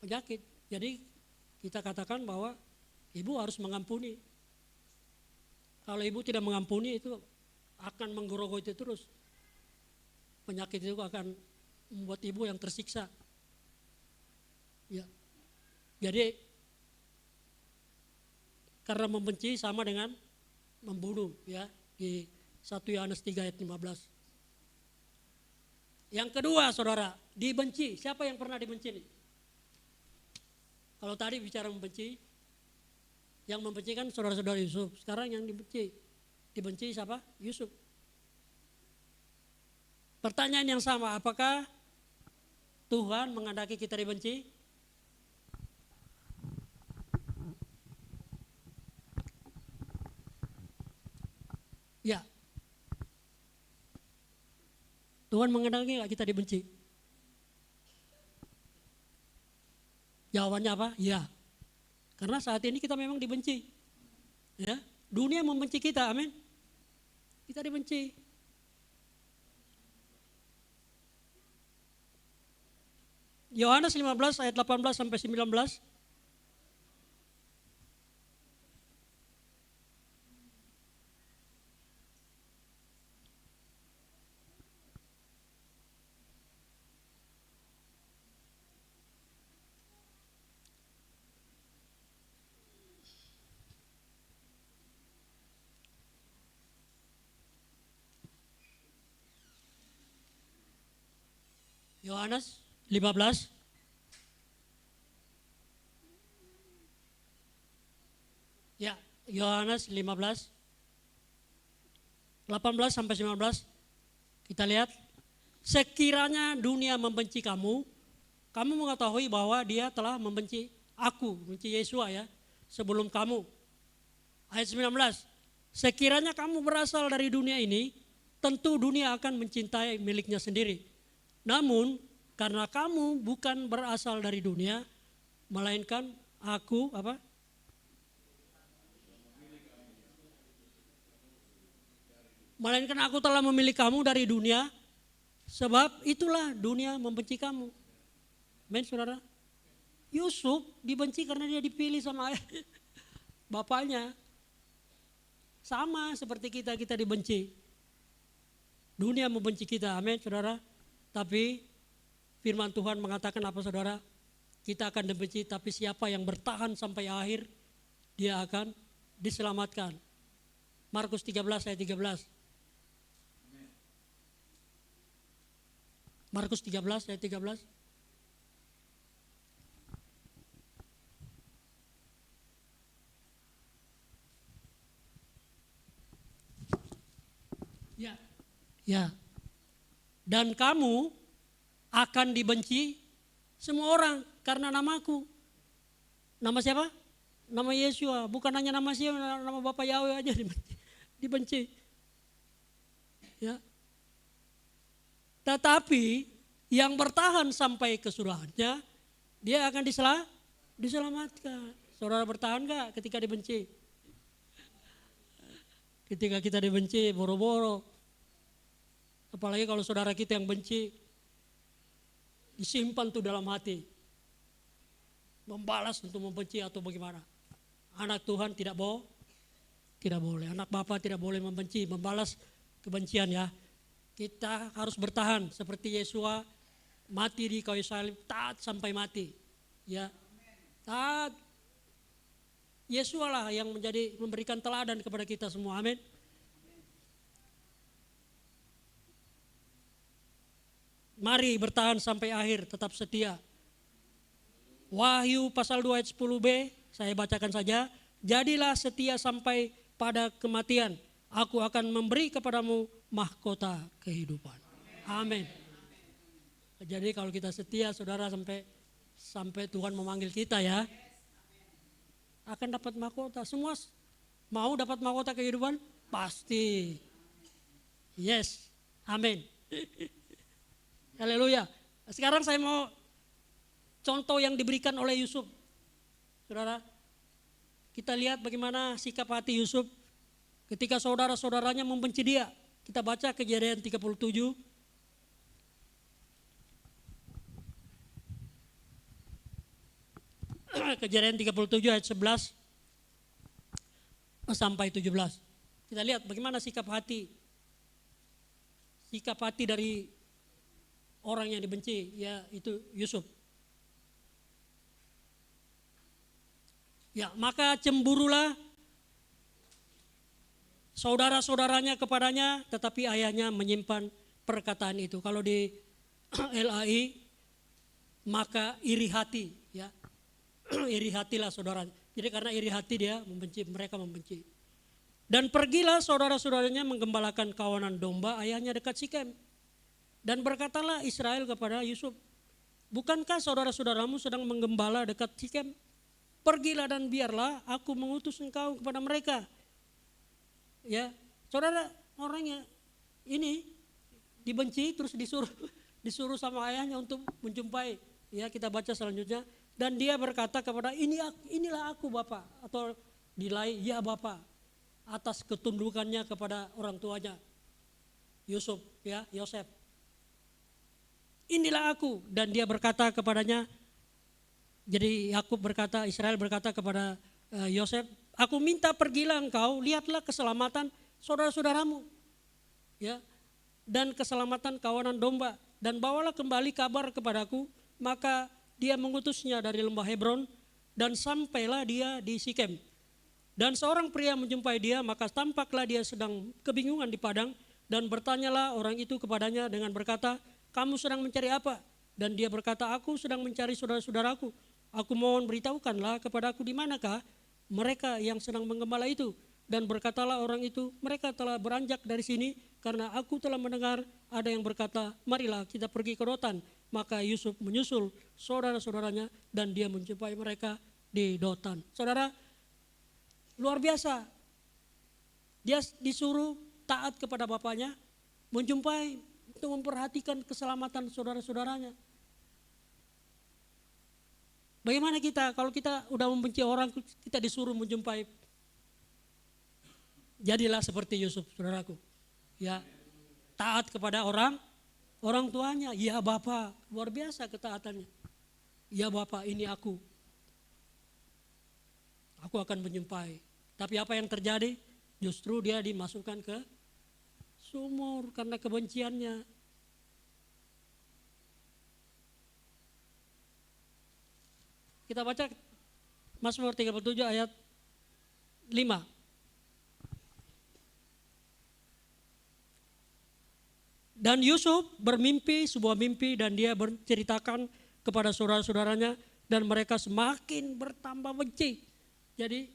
penyakit. Jadi kita katakan bahwa ibu harus mengampuni. Kalau ibu tidak mengampuni itu akan menggerogoti terus. Penyakit itu akan membuat ibu yang tersiksa. Ya. Jadi karena membenci sama dengan membunuh ya di 1 Yohanes 3 ayat 15. Yang kedua saudara, dibenci. Siapa yang pernah dibenci nih? Kalau tadi bicara membenci, yang membenci kan saudara-saudara Yusuf. Sekarang yang dibenci siapa? Yusuf. Pertanyaan yang sama, apakah Tuhan menghendaki kita dibenci? Ya. Tuhan menghendaki nggak kita dibenci? Jawabannya apa? Ya. Karena saat ini kita memang dibenci. Ya, dunia membenci kita, amin. Kita dibenci. Yohanes 15 ayat 18 sampai 19. Yohanes 15 ya, Yohanes 15 18 sampai 19. Kita lihat, sekiranya dunia membenci kamu, kamu mengetahui bahwa dia telah membenci aku, membenci Yesua ya, sebelum kamu. Ayat 19, sekiranya kamu berasal dari dunia ini, tentu dunia akan mencintai miliknya sendiri. Namun karena kamu bukan berasal dari dunia, melainkan aku Melainkan aku telah memilih kamu dari dunia, sebab itulah dunia membenci kamu. Amin saudara. Yusuf dibenci karena dia dipilih sama bapaknya. Sama seperti kita dibenci. Dunia membenci kita, amin saudara. Tapi firman Tuhan mengatakan apa saudara? Kita akan dibenci, tapi siapa yang bertahan sampai akhir, dia akan diselamatkan. Markus 13 ayat 13. Markus 13 ayat 13. Ya. Dan kamu akan dibenci semua orang karena namaku. Nama siapa? Nama Yesua. Bukan hanya nama siapa, nama Bapak Yahweh aja dibenci. Ya. Tetapi yang bertahan sampai kesudahannya, dia akan diselamatkan. Saudara bertahan gak ketika dibenci? Ketika kita dibenci, boro-boro. Apalagi kalau saudara kita yang benci, disimpan tuh dalam hati. Membalas untuk membenci atau bagaimana. Anak Tuhan tidak boleh. Anak Bapa tidak boleh membenci, membalas kebencian ya. Kita harus bertahan seperti Yesua mati di kayu salib, taat sampai mati. Ya. Taat. Yesua lah yang memberikan teladan kepada kita semua. Amin. Mari bertahan sampai akhir, tetap setia. Wahyu pasal 2 ayat 10b, saya bacakan saja. Jadilah setia sampai pada kematian. Aku akan memberi kepadamu mahkota kehidupan. Amin. Jadi kalau kita setia, saudara, sampai Tuhan memanggil kita ya, akan dapat mahkota. Semua mau dapat mahkota kehidupan? Pasti. Yes. Amin. Haleluya. Sekarang saya mau contoh yang diberikan oleh Yusuf. Saudara, kita lihat bagaimana sikap hati Yusuf ketika saudara-saudaranya membenci dia. Kita baca Kejadian 37. Kejadian 37 ayat 11 sampai 17. Kita lihat bagaimana sikap hati dari orang yang dibenci, yaitu Yusuf. Ya, maka cemburulah saudara-saudaranya kepadanya, tetapi ayahnya menyimpan perkataan itu. Kalau di LAI, maka iri hati, ya. Iri hatilah saudaranya. Jadi karena iri hati dia membenci, mereka membenci. Dan pergilah saudara-saudaranya menggembalakan kawanan domba ayahnya dekat Sikem. Dan berkatalah Israel kepada Yusuf, bukankah saudara-saudaramu sedang menggembala dekat Sikem? Pergilah dan biarlah aku mengutus engkau kepada mereka. Ya, saudara, orangnya ini dibenci terus disuruh sama ayahnya untuk menjumpai. Ya, kita baca selanjutnya. Dan dia berkata kepada inilah aku Bapak, atau dilai ya Bapak, atas ketundukannya kepada orang tuanya Yusuf, ya, Yosef. Inilah aku. Dan dia berkata kepadanya, jadi Israel berkata kepada Yosef, aku minta pergilah engkau, lihatlah keselamatan saudara-saudaramu, ya, dan keselamatan kawanan domba, dan bawalah kembali kabar kepadaku. Maka dia mengutusnya dari lembah Hebron, dan sampailah dia di Sikem. Dan seorang pria menjumpai dia, maka tampaklah dia sedang kebingungan di padang, dan bertanyalah orang itu kepadanya dengan berkata, kamu sedang mencari apa? Dan dia berkata, aku sedang mencari saudara-saudaraku. Aku mohon beritahukanlah kepadaku di manakah mereka yang sedang menggembala itu. Dan berkatalah orang itu, mereka telah beranjak dari sini karena aku telah mendengar ada yang berkata, marilah kita pergi ke Dotan. Maka Yusuf menyusul saudara-saudaranya dan dia menjumpai mereka di Dotan. Saudara, luar biasa. Dia disuruh taat kepada bapaknya, menjumpai untuk memperhatikan keselamatan saudara-saudaranya. Bagaimana kita kalau kita udah membenci orang, kita disuruh menjumpai? Jadilah seperti Yusuf, saudaraku. Ya, taat kepada orang tuanya. Ya Bapak, luar biasa ketaatannya. Ya Bapak, ini aku. Aku akan menjumpai. Tapi apa yang terjadi? Justru dia dimasukkan ke sumur karena kebenciannya. Kita baca Mazmur 37 ayat 5. Dan Yusuf bermimpi sebuah mimpi dan dia berceritakan kepada saudara-saudaranya dan mereka semakin bertambah benci. Jadi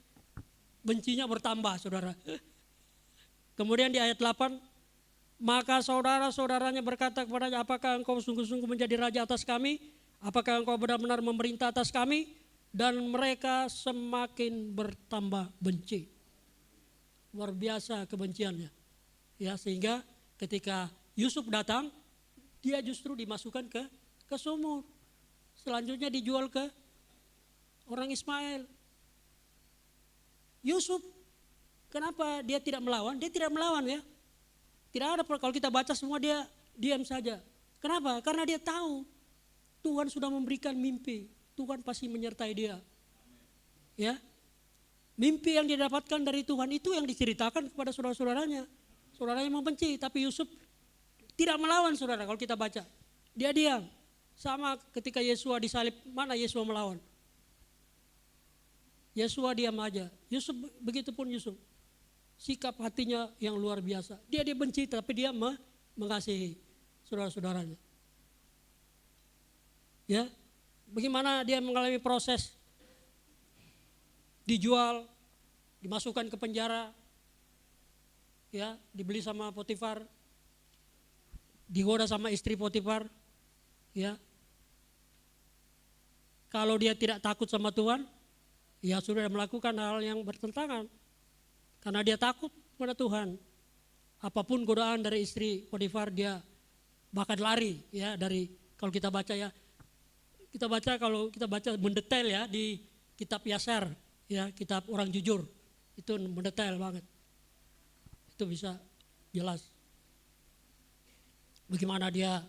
bencinya bertambah, saudara. Kemudian di ayat 8, maka saudara-saudaranya berkata kepadanya, apakah engkau sungguh-sungguh menjadi raja atas kami? Apakah engkau benar-benar memerintah atas kami? Dan mereka semakin bertambah benci. Luar biasa kebenciannya. Ya, sehingga ketika Yusuf datang, dia justru dimasukkan ke sumur. Selanjutnya dijual ke orang Ismail. Yusuf, kenapa dia tidak melawan? Dia tidak melawan, ya. Tidak ada, kalau kita baca semua dia diam saja. Kenapa? Karena dia tahu Tuhan sudah memberikan mimpi. Tuhan pasti menyertai dia. Ya. Mimpi yang didapatkan dari Tuhan itu yang diceritakan kepada saudara-saudaranya. Saudaranya membenci, tapi Yusuf tidak melawan, saudara. Kalau kita baca, dia diam. Sama ketika Yesua disalib, mana Yesua melawan? Yesua diam aja. Yusuf begitupun Yusuf. Sikap hatinya yang luar biasa. Dia benci tapi dia mengasihi saudara-saudaranya. Ya, bagaimana dia mengalami proses dijual, dimasukkan ke penjara, ya, dibeli sama Potifar, digoda sama istri Potifar, ya. Kalau dia tidak takut sama Tuhan, ya sudah melakukan hal yang bertentangan. Karena dia takut pada Tuhan. Apapun godaan dari istri Potifar, dia bahkan lari, ya, dari, kalau kita baca ya, kalau kita baca mendetail ya di kitab Yasar, ya, kitab orang jujur, itu mendetail banget. Itu bisa jelas. Bagaimana dia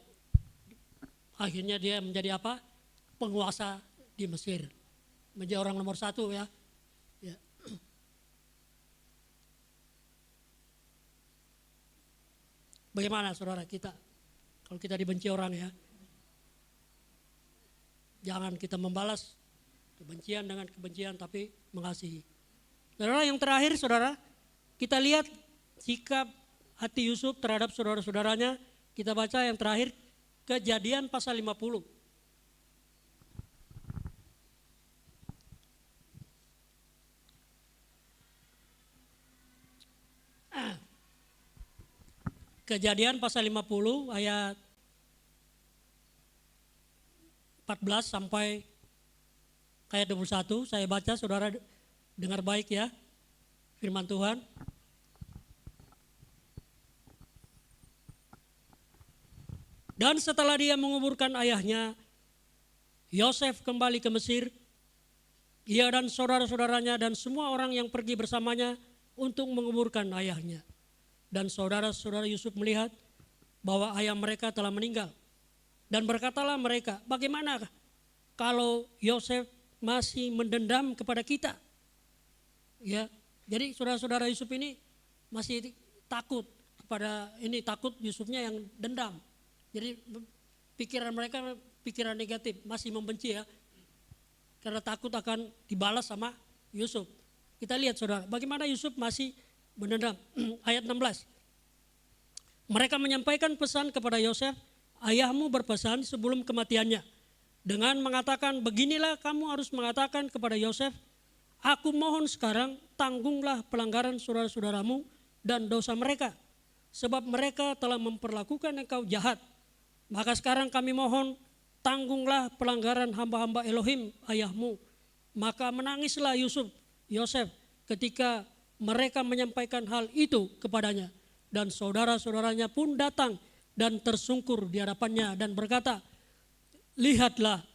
akhirnya dia menjadi apa? Penguasa di Mesir. Menjadi orang nomor 1 ya. Ya. Bagaimana saudara kita? Kalau kita dibenci orang ya. Jangan kita membalas kebencian dengan kebencian, tapi mengasihi. Saudara, yang terakhir saudara, kita lihat sikap hati Yusuf terhadap saudara-saudaranya. Kita baca yang terakhir, Kejadian pasal 50. Kejadian pasal 50 ayat 14 sampai ayat 21. Saya baca, saudara dengar baik ya firman Tuhan. Dan setelah dia menguburkan ayahnya, Yosef kembali ke Mesir. Ia dan saudara-saudaranya dan semua orang yang pergi bersamanya untuk menguburkan ayahnya. Dan saudara-saudara Yusuf melihat bahwa ayah mereka telah meninggal. Dan berkatalah mereka, bagaimana kalau Yosef masih mendendam kepada kita? Ya, jadi saudara-saudara Yusuf ini masih takut kepada ini, takut Yusufnya yang dendam. Jadi pikiran mereka pikiran negatif, masih membenci ya. Karena takut akan dibalas sama Yusuf. Kita lihat saudara, bagaimana Yusuf masih mendendam. Ayat 16. Mereka menyampaikan pesan kepada Yosef, ayahmu berpesan sebelum kematiannya. Dengan mengatakan, beginilah kamu harus mengatakan kepada Yosef, aku mohon sekarang tanggunglah pelanggaran saudara-saudaramu dan dosa mereka. Sebab mereka telah memperlakukan engkau jahat. Maka sekarang kami mohon tanggunglah pelanggaran hamba-hamba Elohim ayahmu. Maka menangislah Yosef ketika mereka menyampaikan hal itu kepadanya. Dan saudara-saudaranya pun datang dan tersungkur di hadapannya dan berkata, lihatlah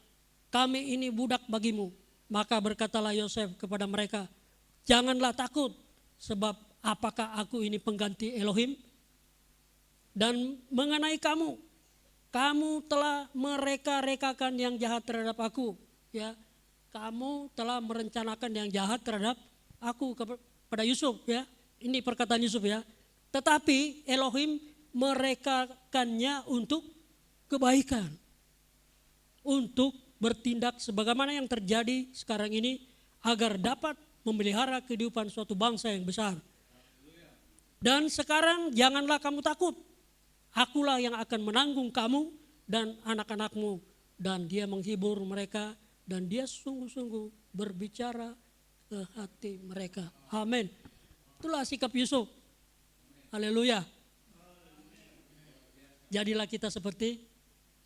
kami ini budak bagimu. Maka berkatalah Yosef kepada mereka, janganlah takut, sebab apakah aku ini pengganti Elohim? Dan mengenai kamu, kamu telah mereka-rekakan yang jahat terhadap aku. Ya, kamu telah merencanakan yang jahat terhadap aku kepada Yusuf. Ya, ini perkataan Yusuf ya. Tetapi Elohim merekakannya untuk kebaikan. Untuk bertindak sebagaimana yang terjadi sekarang ini, agar dapat memelihara kehidupan suatu bangsa yang besar. Dan sekarang janganlah kamu takut. Akulah yang akan menanggung kamu dan anak-anakmu. Dan dia menghibur mereka dan dia sungguh-sungguh berbicara ke hati mereka. Amin. Itulah sikap Yusuf. Haleluya. Jadilah kita seperti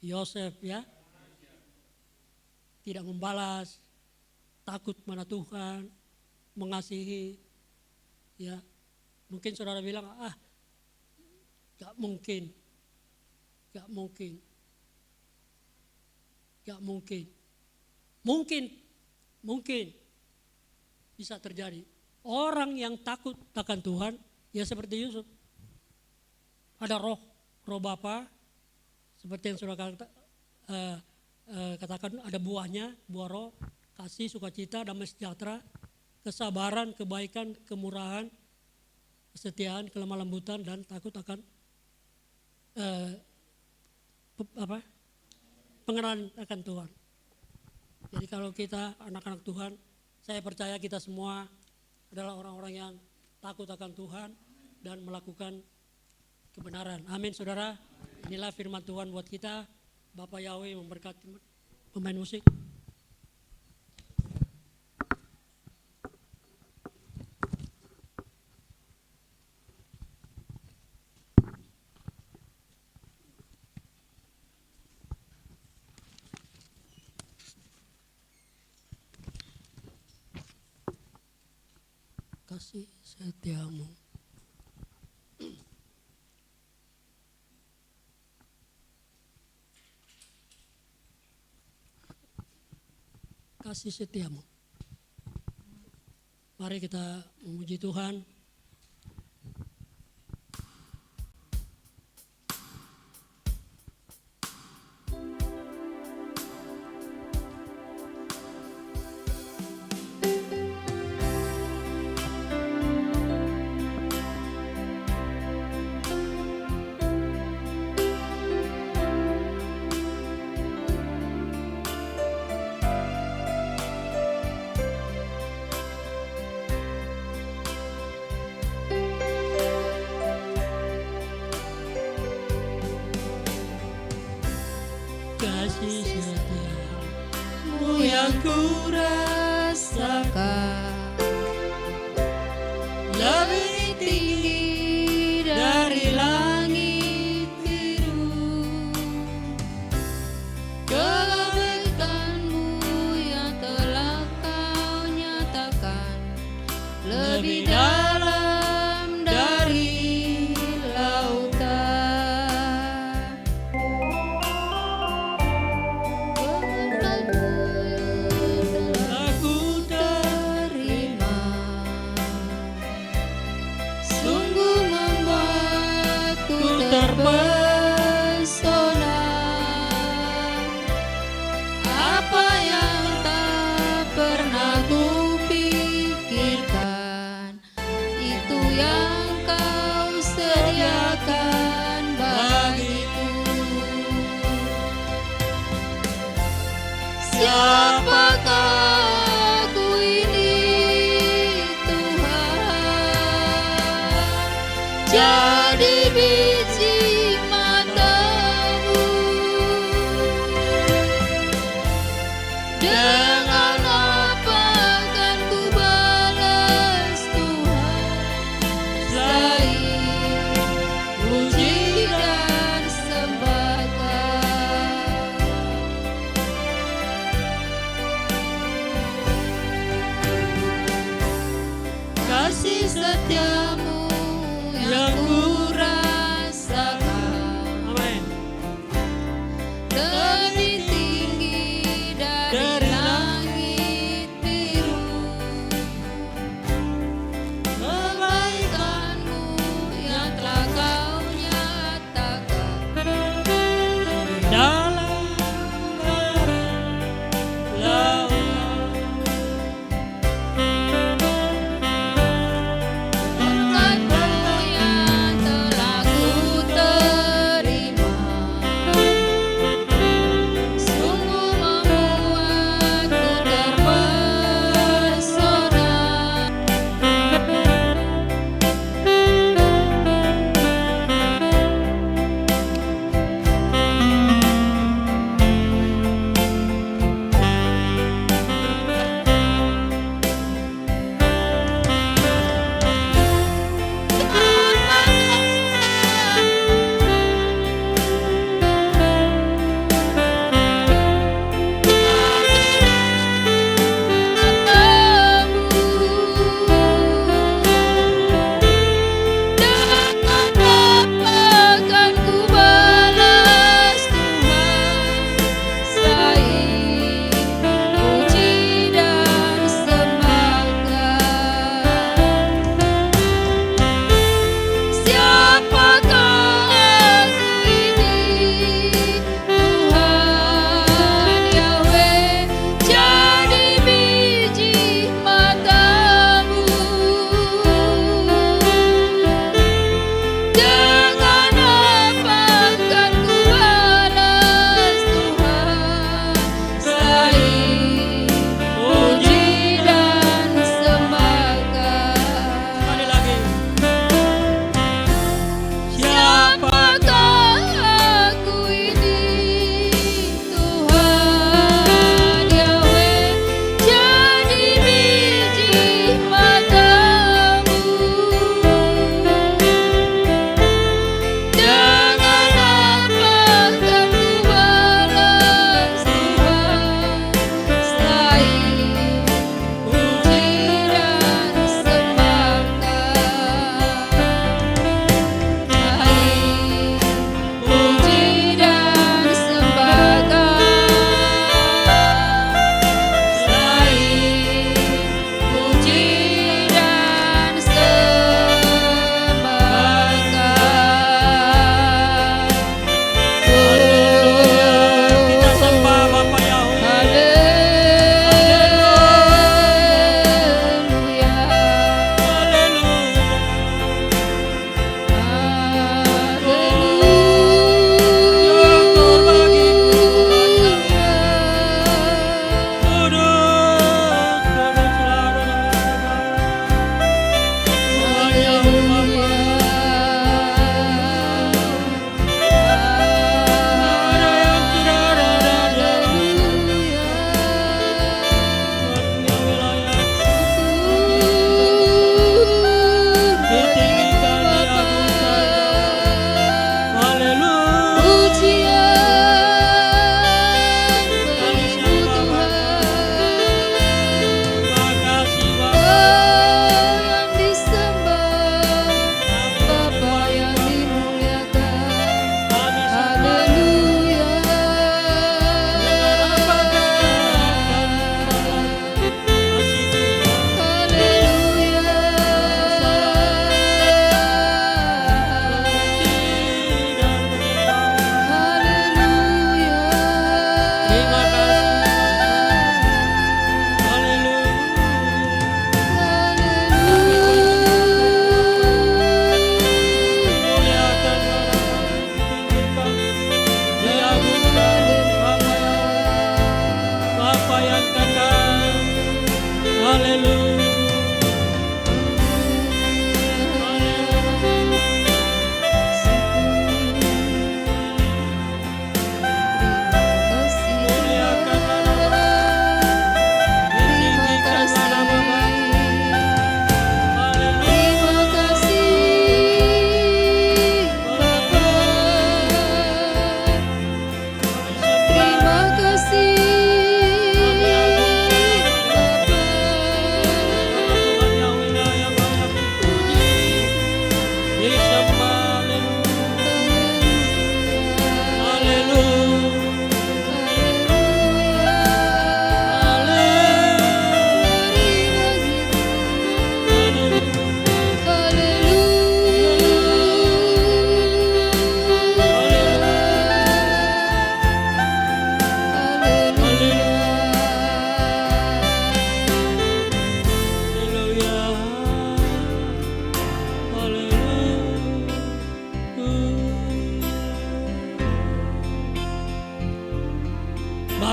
Yosef ya. Tidak membalas, takut pada Tuhan, mengasihi. Ya, mungkin saudara bilang, gak mungkin, mungkin bisa terjadi. Orang yang takut akan Tuhan, ya seperti Yusuf. Ada roh Bapa, seperti yang sudah katakan, ada buahnya, buah roh, kasih, sukacita, damai sejahtera, kesabaran, kebaikan, kemurahan, kesetiaan, kelemah lembutan, dan takut akan pengenalan akan Tuhan. Jadi kalau kita anak-anak Tuhan, Saya percaya kita semua adalah orang-orang yang takut akan Tuhan dan melakukan kebenaran. Amin saudara. Inilah firman Tuhan buat kita. Bapak Yahweh memberkati pemain musik. Kasih setiamu. Kasih setiamu. Mari kita memuji Tuhan. Kasih setiamu yang ku rasakan lebih tinggi dari langit biru. Kebaikanmu yang telah kau nyatakan lebih dalam dari lautan. Aku Terima, sungguh membuatku terpesona. Apa yang tak pernah kupikirkan, itu yang kau sediakan bagiku. Siapakah aku ini, Tuhan? Jadi biji matamu. Dengan apa akan ku balas Tuhan, selain puji dan sembahkan. Kasih setiamu yang ku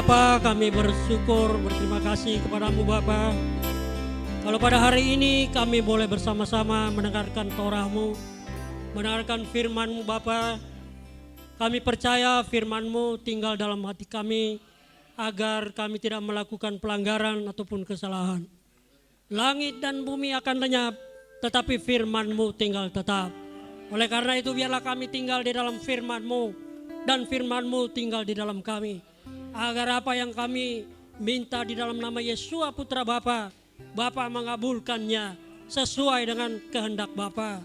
Bapa, kami bersyukur, berterima kasih kepadamu Bapa. Kalau pada hari ini kami boleh bersama-sama mendengarkan Torah-Mu, mendengarkan firman-Mu Bapa. Kami percaya firman-Mu tinggal dalam hati kami, agar kami tidak melakukan pelanggaran ataupun kesalahan. Langit dan bumi akan lenyap, tetapi firman-Mu tinggal tetap. Oleh karena itu biarlah kami tinggal di dalam firman-Mu, dan firman-Mu tinggal di dalam kami. Agar apa yang kami minta di dalam nama Yesua Putra Bapa, Bapa mengabulkannya sesuai dengan kehendak Bapa.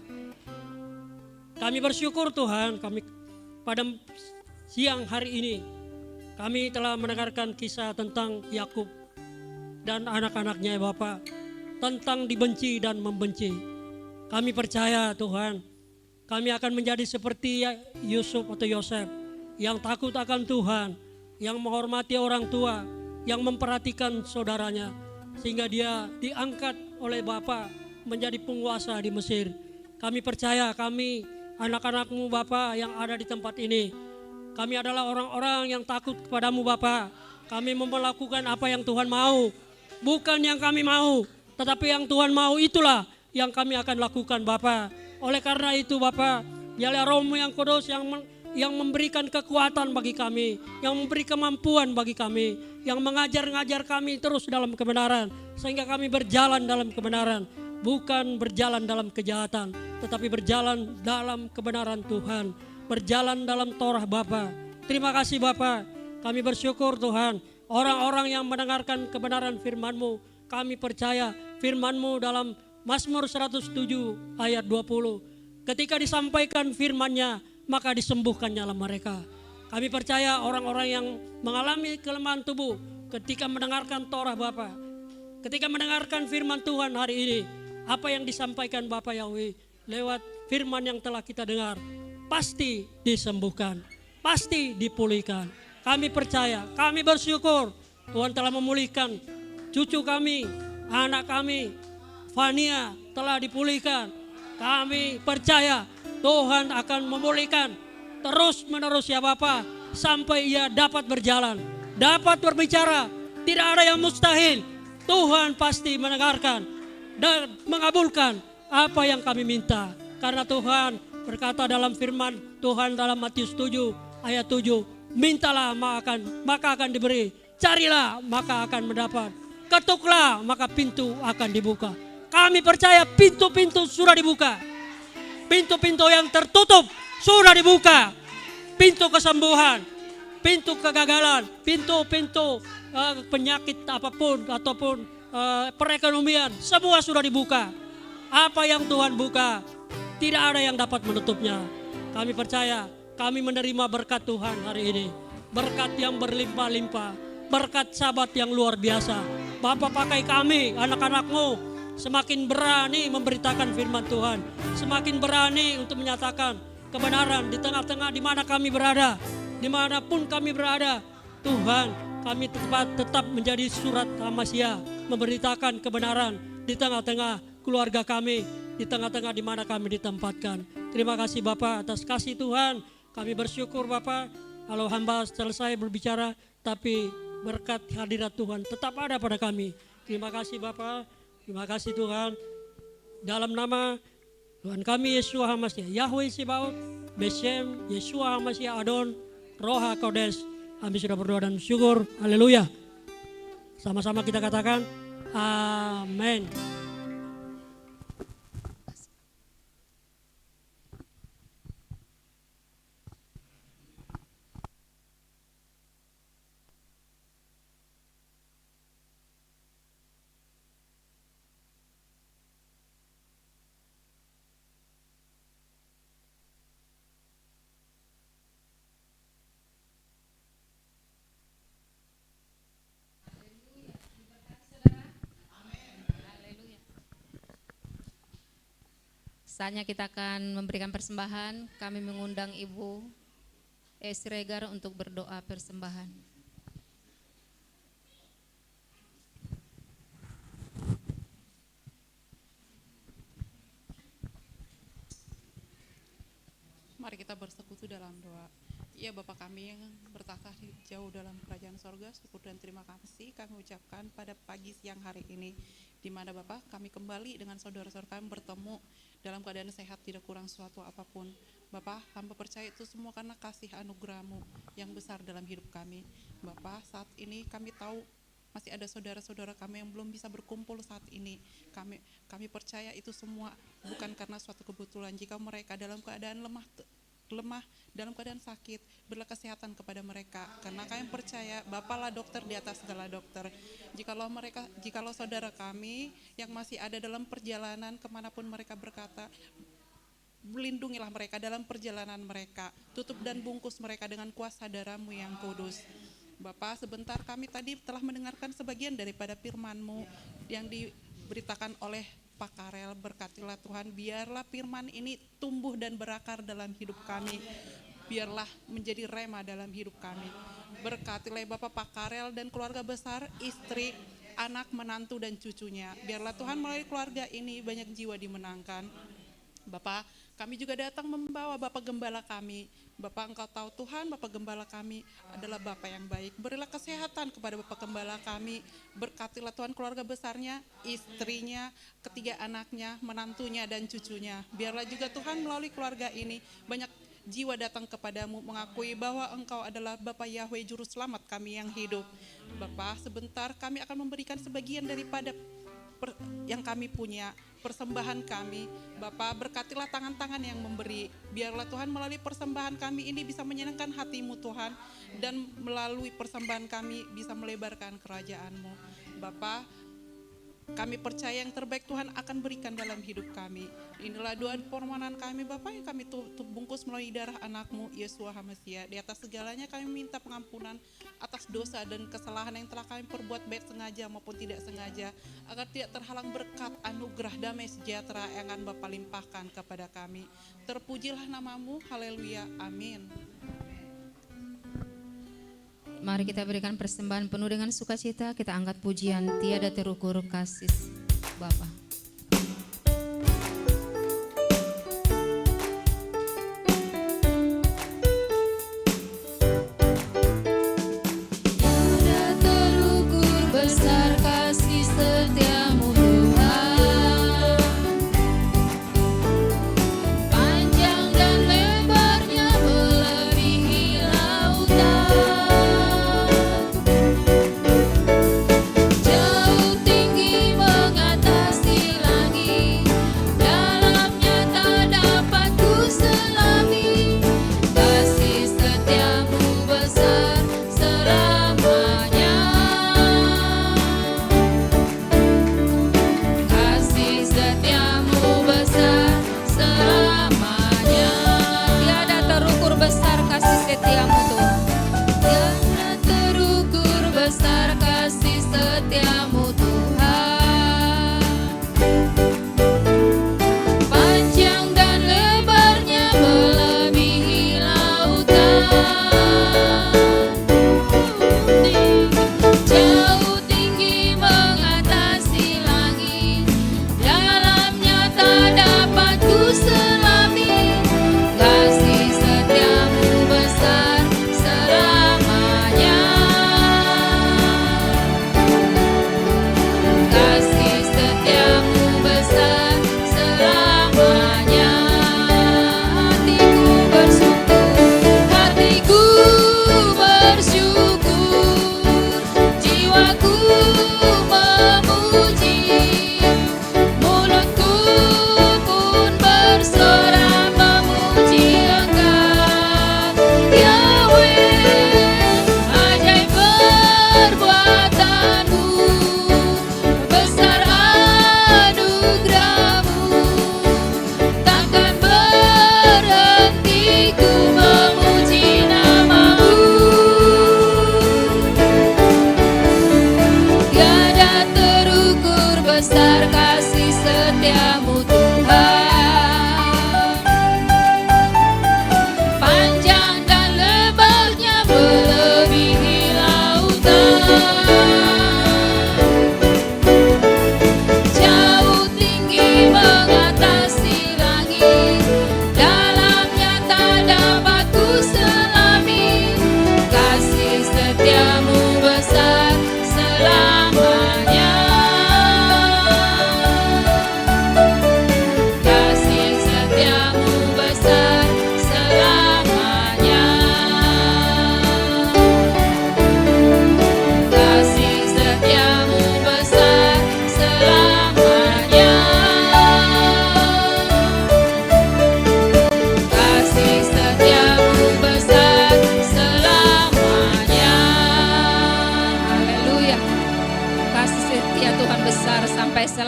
Kami bersyukur Tuhan, kami pada siang hari ini kami telah mendengarkan kisah tentang Yakub dan anak-anaknya ya Bapa, tentang dibenci dan membenci. Kami percaya Tuhan, kami akan menjadi seperti Yusuf atau Yosef yang takut akan Tuhan, yang menghormati orang tua, yang memperhatikan saudaranya, sehingga dia diangkat oleh Bapa menjadi penguasa di Mesir. Kami percaya kami anak-anak-Mu Bapa yang ada di tempat ini, kami adalah orang-orang yang takut kepadamu Bapa. Kami mau melakukan apa yang Tuhan mau, bukan yang kami mau, tetapi yang Tuhan mau itulah yang kami akan lakukan Bapa. Oleh karena itu Bapa, biarlah Roh-Mu yang kudus yang memberikan kekuatan bagi kami, yang memberi kemampuan bagi kami, yang mengajar-ngajar kami terus dalam kebenaran, sehingga kami berjalan dalam kebenaran, bukan berjalan dalam kejahatan, tetapi berjalan dalam kebenaran Tuhan, berjalan dalam Torah Bapa. Terima kasih Bapa, kami bersyukur Tuhan, orang-orang yang mendengarkan kebenaran firman-Mu, kami percaya firman-Mu dalam Mazmur 107 ayat 20, ketika disampaikan firman-Nya, maka disembuhkannya mereka. Kami percaya orang-orang yang mengalami kelemahan tubuh ketika mendengarkan Torah Bapa, ketika mendengarkan firman Tuhan hari ini, apa yang disampaikan Bapa Yahweh lewat firman yang telah kita dengar, pasti disembuhkan, pasti dipulihkan. Kami percaya, kami bersyukur Tuhan telah memulihkan cucu kami, anak kami, Fania telah dipulihkan. Kami percaya Tuhan akan memulihkan terus menerus ya Bapa, sampai ia dapat berjalan, dapat berbicara. Tidak ada yang mustahil. Tuhan pasti mendengarkan dan mengabulkan apa yang kami minta. Karena Tuhan berkata dalam firman Tuhan dalam Matius 7 ayat 7, mintalah maka akan diberi, carilah maka akan mendapat, ketuklah maka pintu akan dibuka. Kami percaya pintu-pintu sudah dibuka. Pintu-pintu yang tertutup sudah dibuka. Pintu kesembuhan, pintu kegagalan, pintu-pintu penyakit apapun ataupun perekonomian, semua sudah dibuka. Apa yang Tuhan buka, tidak ada yang dapat menutupnya. Kami percaya, kami menerima berkat Tuhan hari ini. Berkat yang berlimpah-limpah, berkat sahabat yang luar biasa. Bapa, pakai kami, anak-anak-Mu, semakin berani memberitakan firman Tuhan, semakin berani untuk menyatakan kebenaran di tengah-tengah di mana kami berada, dimanapun kami berada. Tuhan, kami tetap menjadi surat Hamasya, memberitakan kebenaran di tengah-tengah keluarga kami, di tengah-tengah di mana kami ditempatkan. Terima kasih Bapa atas kasih Tuhan. Kami bersyukur Bapa, kalau hamba selesai berbicara, tapi berkat hadirat Tuhan tetap ada pada kami. Terima kasih Bapa. Terima kasih Tuhan. Dalam nama Tuhan kami Yeshua HaMashiach, Yahweh Sebaot, Beshem Yeshua HaMashiach Adon, Roh HaKodes. Kami sudah berdoa dan syukur. Haleluya. Sama-sama kita katakan amin. Saatnya kita akan memberikan persembahan. Kami mengundang Ibu Esregar untuk berdoa persembahan. Mari kita bersekutu dalam doa. Ya Bapa kami yang bertahta jauh dalam kerajaan sorga, syukur dan terima kasih kami ucapkan pada pagi siang hari ini, di mana Bapa kami kembali dengan saudara-saudara kami bertemu dalam keadaan sehat, tidak kurang suatu apapun. Bapa, hamba percaya itu semua karena kasih anugerah-Mu yang besar dalam hidup kami. Bapa, saat ini kami tahu masih ada saudara-saudara kami yang belum bisa berkumpul saat ini. Kami percaya itu semua bukan karena suatu kebetulan. Jika mereka dalam keadaan lemah dalam keadaan sakit, berilah kesehatan kepada mereka, karena kami percaya Bapalah dokter di atas segala dokter. Jikalau saudara kami yang masih ada dalam perjalanan kemanapun mereka berkata, lindungilah mereka dalam perjalanan mereka, tutup dan bungkus mereka dengan kuasa darah-Mu yang kudus. Bapa, sebentar kami tadi telah mendengarkan sebagian daripada firman-Mu yang diberitakan oleh Pak Karel. Berkatilah Tuhan, biarlah firman ini tumbuh dan berakar dalam hidup kami. Biarlah menjadi rema dalam hidup kami. Berkatilah Bapak Pak Karel dan keluarga besar, istri, anak, menantu dan cucunya. Biarlah Tuhan melalui keluarga ini banyak jiwa dimenangkan. Bapak, kami juga datang membawa Bapak Gembala kami. Bapak, Engkau tahu Tuhan, Bapak Gembala kami adalah Bapak yang baik. Berilah kesehatan kepada Bapak Gembala kami. Berkatilah Tuhan keluarga besarnya, istrinya, ketiga anaknya, menantunya dan cucunya. Biarlah juga Tuhan melalui keluarga ini banyak jiwa datang kepadamu mengakui bahwa Engkau adalah Bapa Yahweh Juru Selamat kami yang hidup. Bapak, sebentar kami akan memberikan sebagian daripada yang kami punya, persembahan kami. Bapa, berkatilah tangan-tangan yang memberi. Biarlah Tuhan melalui persembahan kami ini bisa menyenangkan hati-Mu Tuhan, dan melalui persembahan kami bisa melebarkan kerajaan-Mu. Bapa, kami percaya yang terbaik Tuhan akan berikan dalam hidup kami. Inilah doa permohonan kami Bapa yang kami bungkus melalui darah anak-Mu Yesua HaMasiah. Di atas segalanya kami minta pengampunan atas dosa dan kesalahan yang telah kami perbuat baik sengaja maupun tidak sengaja, agar tidak terhalang berkat anugerah damai sejahtera yang akan Bapa limpahkan kepada kami. Terpujilah nama-Mu, haleluya, amin. Mari kita berikan persembahan penuh dengan sukacita. Kita angkat pujian tiada terukur kasih Bapa. Tiada terukur besar kasih setia-Mu Tuhan, panjang dan lebarnya melebihi lautan. Jauh tinggi mengatasi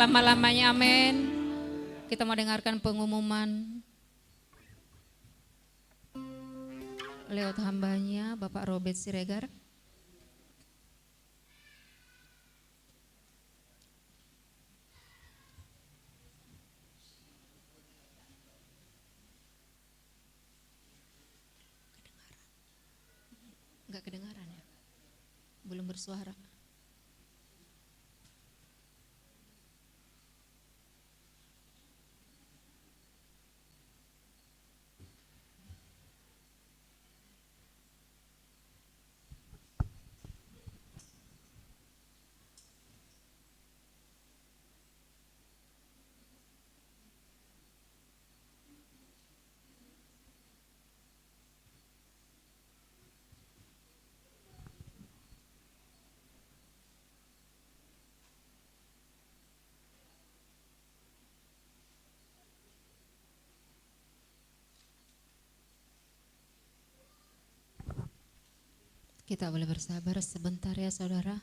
selama-lamanya, amin. Kita mau dengarkan pengumuman lewat hambanya Bapak Robert Siregar. Enggak kedengaran ya? Belum bersuara. Kita boleh bersabar sebentar ya saudara.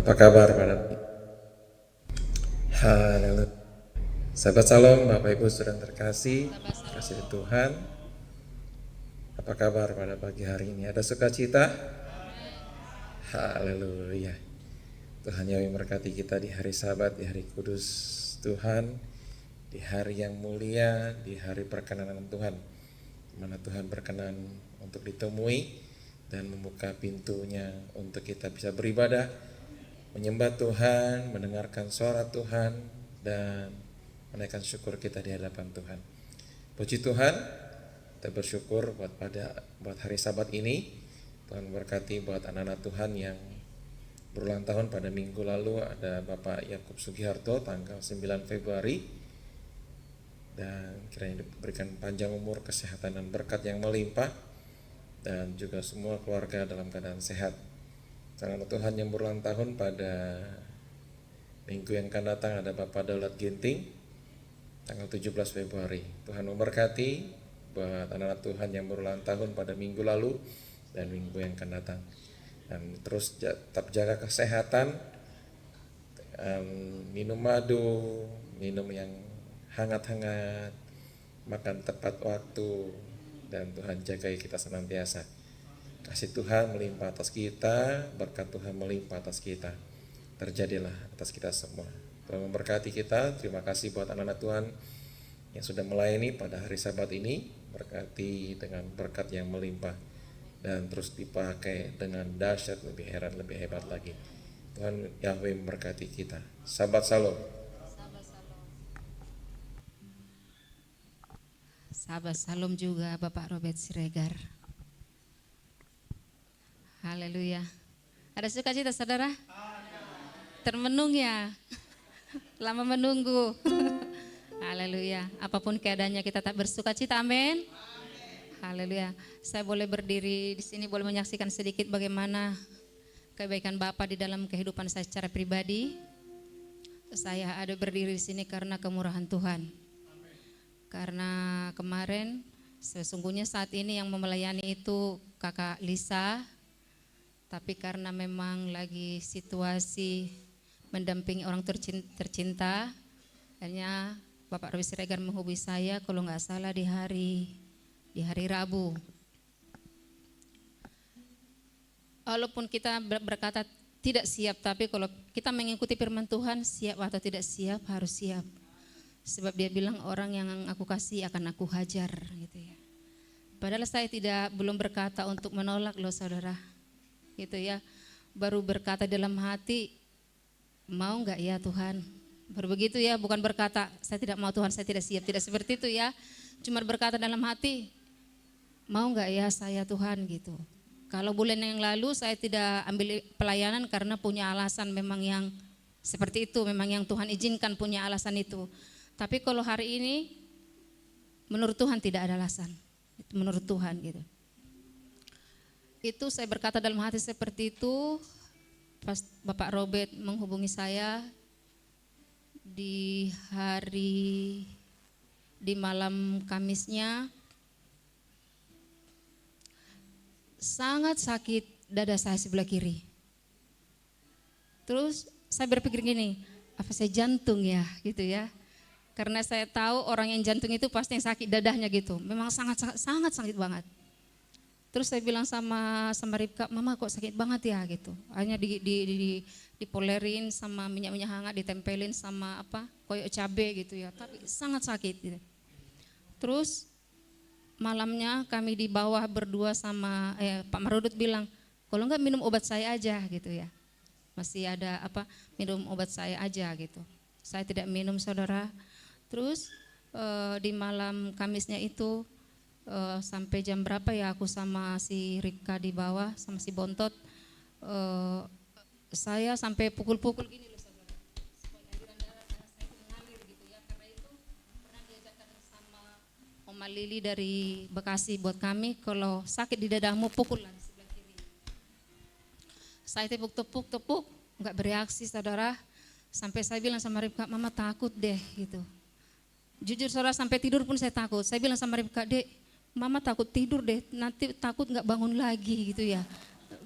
Apa kabar pada Haleluya. Sahabat Salam, Bapak Ibu Saudara terkasih, kasih Tuhan. Apa kabar pada pagi hari ini? Ada sukacita? Haleluya. Tuhan Yahweh memberkati kita di hari Sabat, di hari kudus Tuhan, di hari yang mulia, di hari perkenanan Tuhan, di mana Tuhan berkenan untuk ditemui dan membuka pintunya untuk kita bisa beribadah, menyembah Tuhan, mendengarkan suara Tuhan, dan menaikkan syukur kita di hadapan Tuhan. Puji Tuhan, kita bersyukur buat hari Sabat ini. Tuhan berkati buat anak-anak Tuhan yang berulang tahun pada minggu lalu. Ada Bapak Yakub Sugiharto tanggal 9 Februari. Dan kiranya diberikan panjang umur, kesehatan dan berkat yang melimpah, dan juga semua keluarga dalam keadaan sehat. Anak Tuhan yang berulang tahun pada minggu yang akan datang ada Bapak Daulat Ginting tanggal 17 Februari. Tuhan memberkati buat anak Tuhan yang berulang tahun pada minggu lalu dan minggu yang akan datang. Dan terus tetap jaga kesehatan, minum madu, minum yang hangat-hangat, makan tepat waktu, dan Tuhan jagai kita senantiasa. Kasih Tuhan melimpah atas kita, berkat Tuhan melimpah atas kita. Terjadilah atas kita semua. Tuhan memberkati kita. Terima kasih buat anak-anak Tuhan yang sudah melayani pada hari Sabat ini. Berkati dengan berkat yang melimpah dan terus dipakai dengan dahsyat, lebih heran, lebih hebat lagi. Tuhan Yahweh memberkati kita. Sabat Salam. Sahabat Salam juga Bapak Robert Siregar. Haleluya. Ada sukacita saudara? Termenung ya. Lama menunggu. Haleluya. Apapun keadaannya kita tak bersukacita, amin. Haleluya. Saya boleh berdiri di sini, boleh menyaksikan sedikit bagaimana kebaikan Bapak di dalam kehidupan saya secara pribadi. Saya ada berdiri di sini karena kemurahan Tuhan. Karena kemarin sesungguhnya saat ini yang melayani itu Kakak Lisa, tapi karena memang lagi situasi mendampingi orang tercinta, akhirnya Bapak Robi Siregar menghubungi saya kalau nggak salah di hari Rabu. Walaupun kita berkata tidak siap, tapi kalau kita mengikuti firman Tuhan, siap atau tidak siap harus siap. Sebab dia bilang orang yang aku kasih akan aku hajar gitu ya. Padahal saya belum berkata untuk menolak loh saudara. Gitu ya. Baru berkata dalam hati, mau enggak ya Tuhan? Baru begitu ya, bukan berkata saya tidak mau Tuhan, saya tidak siap, tidak seperti itu ya. Cuma berkata dalam hati, mau enggak ya saya Tuhan gitu. Kalau bulan yang lalu saya tidak ambil pelayanan karena punya alasan memang yang seperti itu, memang yang Tuhan izinkan punya alasan itu. Tapi kalau hari ini menurut Tuhan tidak ada alasan, itu menurut Tuhan gitu. Itu saya berkata dalam hati seperti itu pas Bapak Robert menghubungi saya di malam Kamisnya. Sangat sakit dada saya sebelah kiri. Terus saya berpikir gini, apa saya jantung ya gitu ya. Karena saya tahu orang yang jantung itu pasti yang sakit dadahnya gitu. Memang sangat sakit banget. Terus saya bilang sama Ripka, Mama kok sakit banget ya gitu. Hanya dipolerin sama minyak-minyak hangat, ditempelin sama koyok cabe gitu ya. Tapi sangat sakit gitu. Terus malamnya kami di bawah berdua sama Pak Marudut bilang, kalau enggak minum obat saya aja gitu ya. Masih ada minum obat saya aja gitu. Saya tidak minum saudara. Terus di malam Kamisnya itu sampai jam berapa ya aku sama si Ripka di bawah sama si Bontot, saya sampai pukul-pukul gini loh saudara. Supaya aliran darah saya itu mengalir gitu ya. Karena itu pernah diajarkan sama Oma Lili dari Bekasi buat kami, kalau sakit di dadamu pukullah di sebelah kiri. Saya tepuk, nggak bereaksi saudara. Sampai saya bilang sama Ripka, Mama takut deh gitu. Jujur saudara, sampai tidur pun saya takut. Saya bilang sama Ripka, Dek, Mama takut tidur deh, nanti takut nggak bangun lagi gitu ya.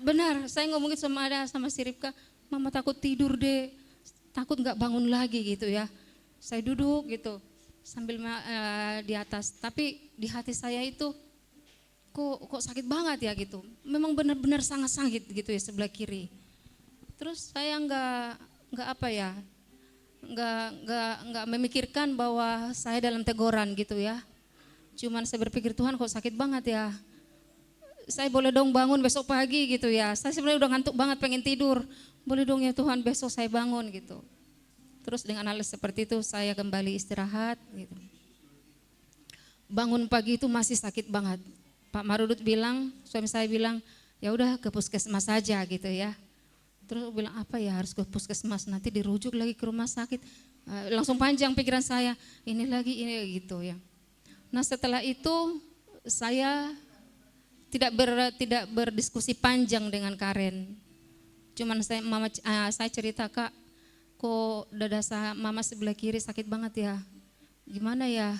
Benar, saya ngomongin sama si Ripka, Mama takut tidur deh, takut nggak bangun lagi gitu ya. Saya duduk gitu sambil di atas, tapi di hati saya itu kok sakit banget ya gitu. Memang benar-benar sangat sakit gitu ya sebelah kiri. Terus saya nggak memikirkan bahwa saya dalam teguran gitu ya. Cuman saya berpikir, Tuhan kok sakit banget ya. Saya boleh dong bangun besok pagi gitu ya. Saya sebenarnya udah ngantuk banget pengen tidur. Boleh dong ya Tuhan besok saya bangun gitu. Terus dengan hal seperti itu saya kembali istirahat gitu. Bangun pagi itu masih sakit banget. Pak Marudut bilang, suami saya bilang, ya udah ke puskesmas saja gitu ya. Terus bilang apa ya, harus ke puskesmas, nanti dirujuk lagi ke rumah sakit. Langsung panjang pikiran saya, ini gitu ya. Nah setelah itu saya tidak berdiskusi panjang dengan Karen. Cuman saya cerita, Kak, kok dada Mama sebelah kiri sakit banget ya. Gimana ya?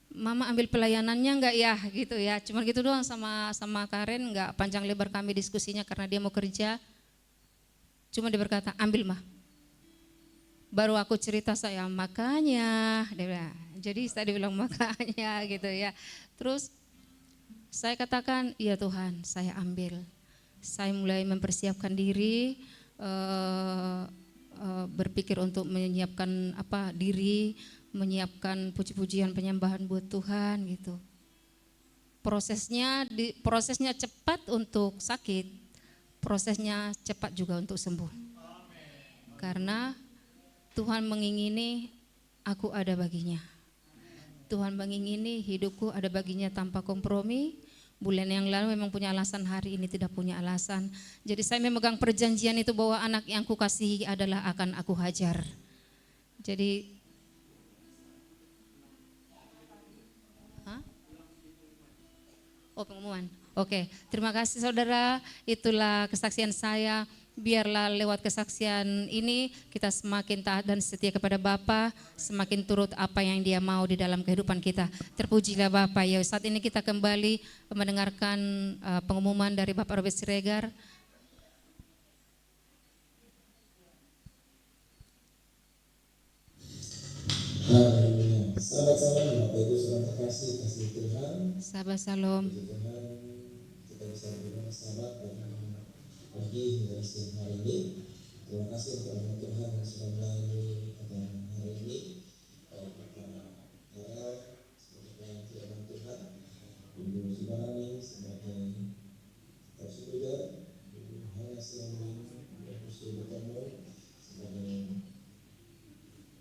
Mama ambil pelayanannya enggak ya gitu ya. Cuman gitu doang sama Karen, enggak panjang lebar kami diskusinya karena dia mau kerja. Cuma dia berkata, ambil mah. Baru aku cerita saya, makanya dia bilang. Jadi saya bilang makanya gitu ya. Terus saya katakan, iya Tuhan saya ambil. Saya mulai mempersiapkan diri, berpikir untuk menyiapkan diri, menyiapkan puji-pujian penyembahan buat Tuhan gitu. Prosesnya cepat untuk sakit, prosesnya cepat juga untuk sembuh. Karena Tuhan mengingini aku ada baginya. Tuhan mengingini hidupku ada baginya tanpa kompromi. Bulan yang lalu memang punya alasan, hari ini tidak punya alasan. Jadi saya memegang perjanjian itu bahwa anak yang kukasihi adalah akan aku hajar. Jadi Oh, pengumuman. Oke, terima kasih saudara. Itulah kesaksian saya. Biarlah lewat kesaksian ini kita semakin taat dan setia kepada Bapa, semakin turut apa yang Dia mau di dalam kehidupan kita. Terpujilah Bapa. Ya, saat ini kita kembali mendengarkan pengumuman dari Bapak Robert Siregar. Haleluya. Sahabat-sahabat, Bapak Ibu saudara terkasih, kasih Tuhan. Sahabat Salom. Puji Tuhan, kita bisa beribadah sahabat pada pagi hingga siang hari ini. Terima kasih untuk rahmat Tuhan yang sudah melayani pada hari ini. Baik Bapak Karel sebagai pelayan firman Tuhan, Ibu Zibarani sebagai staff leader, Ibu Hana Siamin, Ibu Musi Bertemu sebagai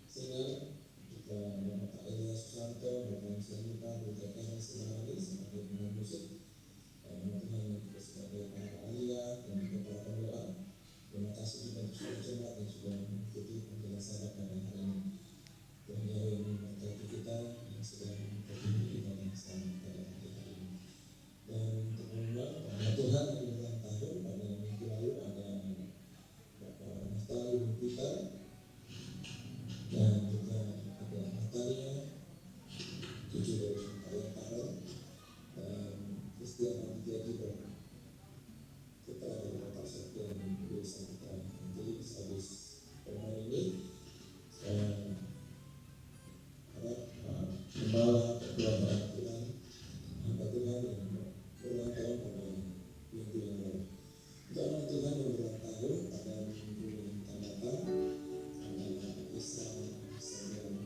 singer, juga ada Bapak Elia Susanto, Bapak Sianita, Bu TK Sibarani sebagai pemain musik. Tuhan juga sebagai para alia dan juga para pemdoa. Terima kasih juga untuk seluruh jemaat yang sudah mengikuti penjelasan pada hari ini. Tuhan Yesus memberkati kita yang sedang mengikuti ibadah selama pada pagi hari ini. Dan untuk pengumuman bahwa Tuhan yang berulang tahun pada minggu lalu ada Bapak Naftali Peter dan juga ada Natalia, cucu dari Ayah Karel, dan Christian Aditya juga putra dari Bapak Septian Desa Putra. Nanti habis pemain ini saya harap Gembala Ketua Peraturan hamba Tuhan yang berulang tahun pada minggu yang lalu. Untuk anak Tuhan yang berulang tahun pada minggu yang akan datang adalah Isra Samuel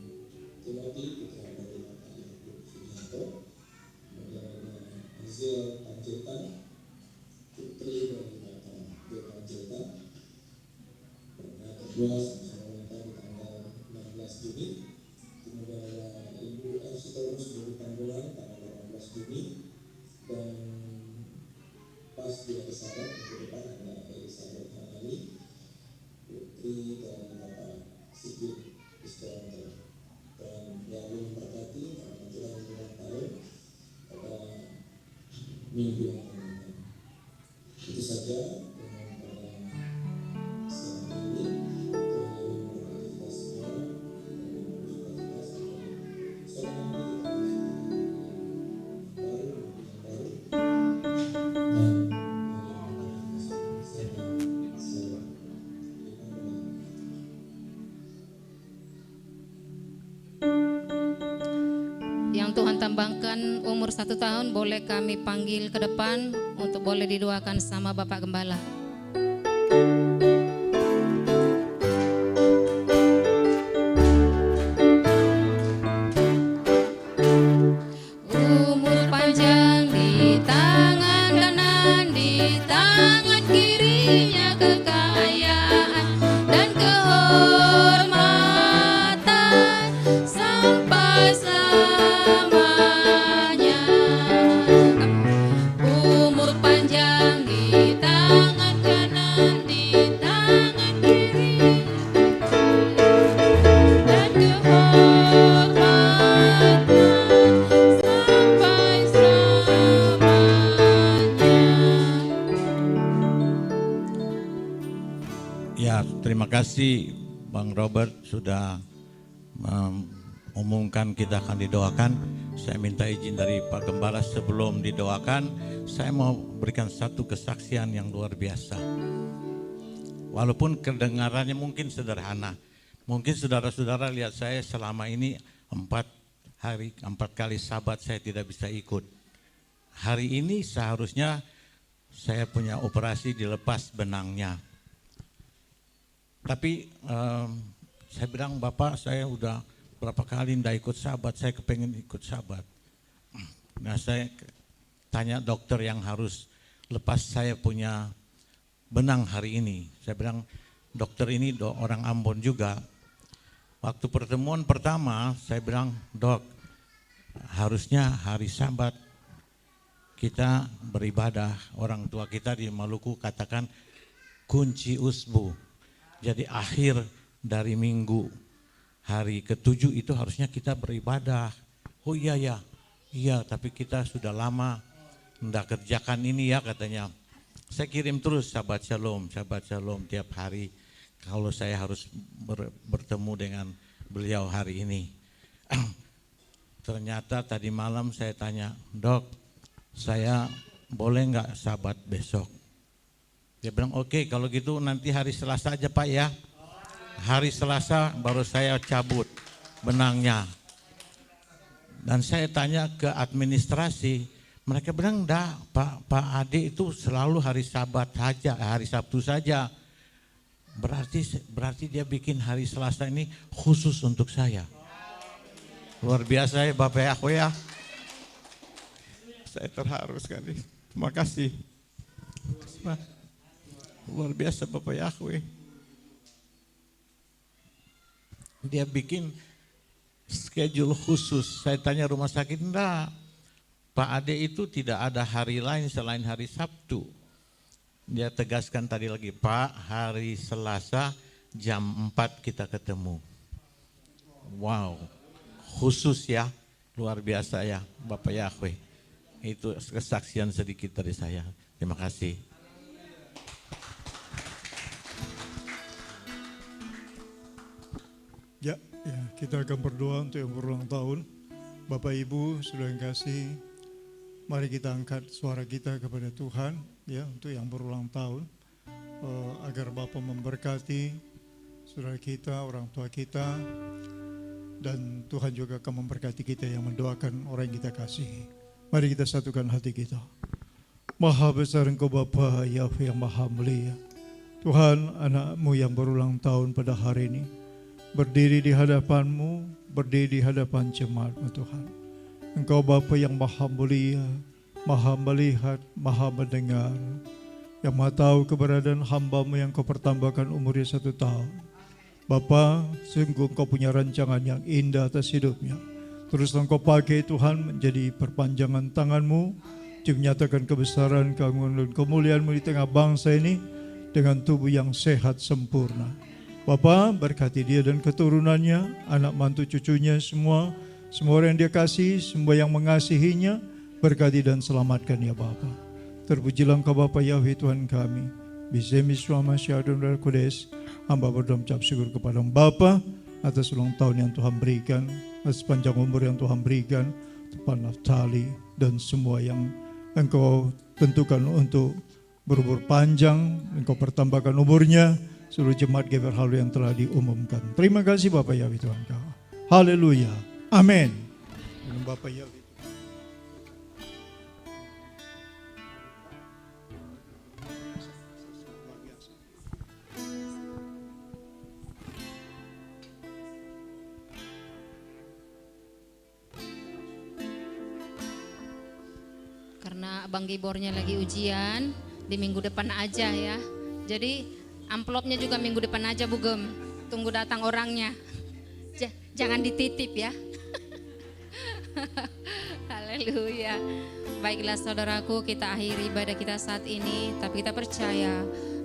Timothy putra dari Bapak Yakub Sugiharto. Kemudian ada Hazel Panjaitan, putri dari Bapak D. Panjaitan. Yang kedua sama wanita di tanggal 16 Juni. Kemudian ada Ibu Arsitorus dari Tambulan tanggal 18 Juni. Dan pas di hari Sabat minggu depan ada Elizabeth Hanani, putri dari Bapak Sigit Istoranto. Dan yang memberkati karena Tuhan berulang tahun pada minggu yang akan datang. Itu saja dengan pada siang ini. Tuhan yang memberkati kita semua dan juga kita sampai sore nanti kita baru yang baru dan selamat. Yang Tuhan tambahkan umur 1 tahun boleh kami panggil ke depan untuk boleh didoakan sama Bapak Gembala. Umur panjang di tangan kanan, di tangan kirinya kekayaan dan kehormatan sampai selamanya. Umur panjang di tangan kanan, di tangan kiri dan kehormatan sampai selamanya. Ya, terima kasih Bang Robert sudah mengumumkan kita akan didoakan. Saya minta izin dari Pak Gembala sebelum didoakan, saya mau berikan satu kesaksian yang luar biasa. Walaupun kedengarannya mungkin sederhana, mungkin saudara-saudara lihat saya selama ini 4 kali Sabat saya tidak bisa ikut. Hari ini seharusnya saya punya operasi dilepas benangnya. Tapi saya bilang, Bapak saya udah berapa kali tidak ikut Sabat, saya kepengen ikut Sabat. Nah saya tanya dokter yang harus lepas saya punya benang hari ini. Saya bilang, dokter ini orang Ambon juga. Waktu pertemuan pertama saya bilang, Dok, harusnya hari Sabat kita beribadah. Orang tua kita di Maluku katakan kunci usbu. Jadi akhir dari minggu hari ke-7 itu harusnya kita beribadah. Oh iya ya, iya, tapi kita sudah lama ndak kerjakan ini ya katanya. Saya kirim terus Shabbat Shalom tiap hari kalau saya harus bertemu dengan beliau hari ini. Ternyata tadi malam saya tanya, Dok, saya boleh nggak Sabat besok? Dia bilang, oke, kalau gitu nanti hari Selasa aja Pak ya. Hari Selasa baru saya cabut benangnya. Dan saya tanya ke administrasi, mereka bilang enggak, Pak Ade itu selalu hari Sabat saja, hari Sabtu saja. Berarti dia bikin hari Selasa ini khusus untuk saya. Luar biasa ya Bapak Yahweh ya. Saya terharu sekali. Terima kasih. Luar biasa Bapak Yahweh. Dia bikin schedule khusus. Saya tanya rumah sakit, enggak. Pak Ade itu tidak ada hari lain selain hari Sabtu. Dia tegaskan tadi lagi, Pak, hari Selasa jam 4 kita ketemu. Wow, khusus ya, luar biasa ya Bapak Yahweh. Itu kesaksian sedikit dari saya. Terima kasih. Ya, kita akan berdoa untuk yang berulang tahun. Bapak Ibu sudah yang kasih, mari kita angkat suara kita kepada Tuhan ya untuk yang berulang tahun, agar Bapak memberkati saudara kita, orang tua kita, dan Tuhan juga akan memberkati kita yang mendoakan orang yang kita kasihi. Mari kita satukan hati kita. Maha besar Engkau Bapa Yahweh yang maha mulia. Tuhan, anak-Mu yang berulang tahun pada hari ini berdiri di hadapan-Mu, berdiri di hadapan jemaat-Mu Tuhan. Engkau Bapa yang maha mulia, maha melihat, maha mendengar, yang maha tahu keberadaan hamba-Mu yang Kau pertambahkan umurnya 1 tahun. Bapa, sungguh Engkau punya rancangan yang indah atas hidupnya. Terus Engkau pakai Tuhan menjadi perpanjangan tangan-Mu untuk menyatakan kebesaran, keagungan dan kemuliaan-Mu di tengah bangsa ini dengan tubuh yang sehat sempurna. Bapa, berkati dia dan keturunannya, anak mantu cucunya semua orang yang dia kasih, semua yang mengasihinya, berkati dan selamatkan ya Bapa. Terpujilah Engkau Bapa Yahweh Tuhan kami. Bisemi Suama Syahadun dan Kudes, hamba berdoa mengucap syukur kepada Bapa atas ulang tahun yang Tuhan berikan, atas panjang umur yang Tuhan berikan, Pak Naftali dan semua yang Engkau tentukan untuk berumur panjang, Engkau pertambahkan umurnya, seluruh jemaat GBR Halu yang telah diumumkan. Terima kasih Bapak Yahweh Tuhan kau. Haleluya. Amin. Bapak Yahweh. Karena Abang Gibornya lagi ujian, di minggu depan aja ya. Jadi amplopnya juga minggu depan aja Bu Gem. Tunggu datang orangnya. Jangan dititip ya. Haleluya. Baiklah saudaraku, kita akhiri ibadah kita saat ini. Tapi kita percaya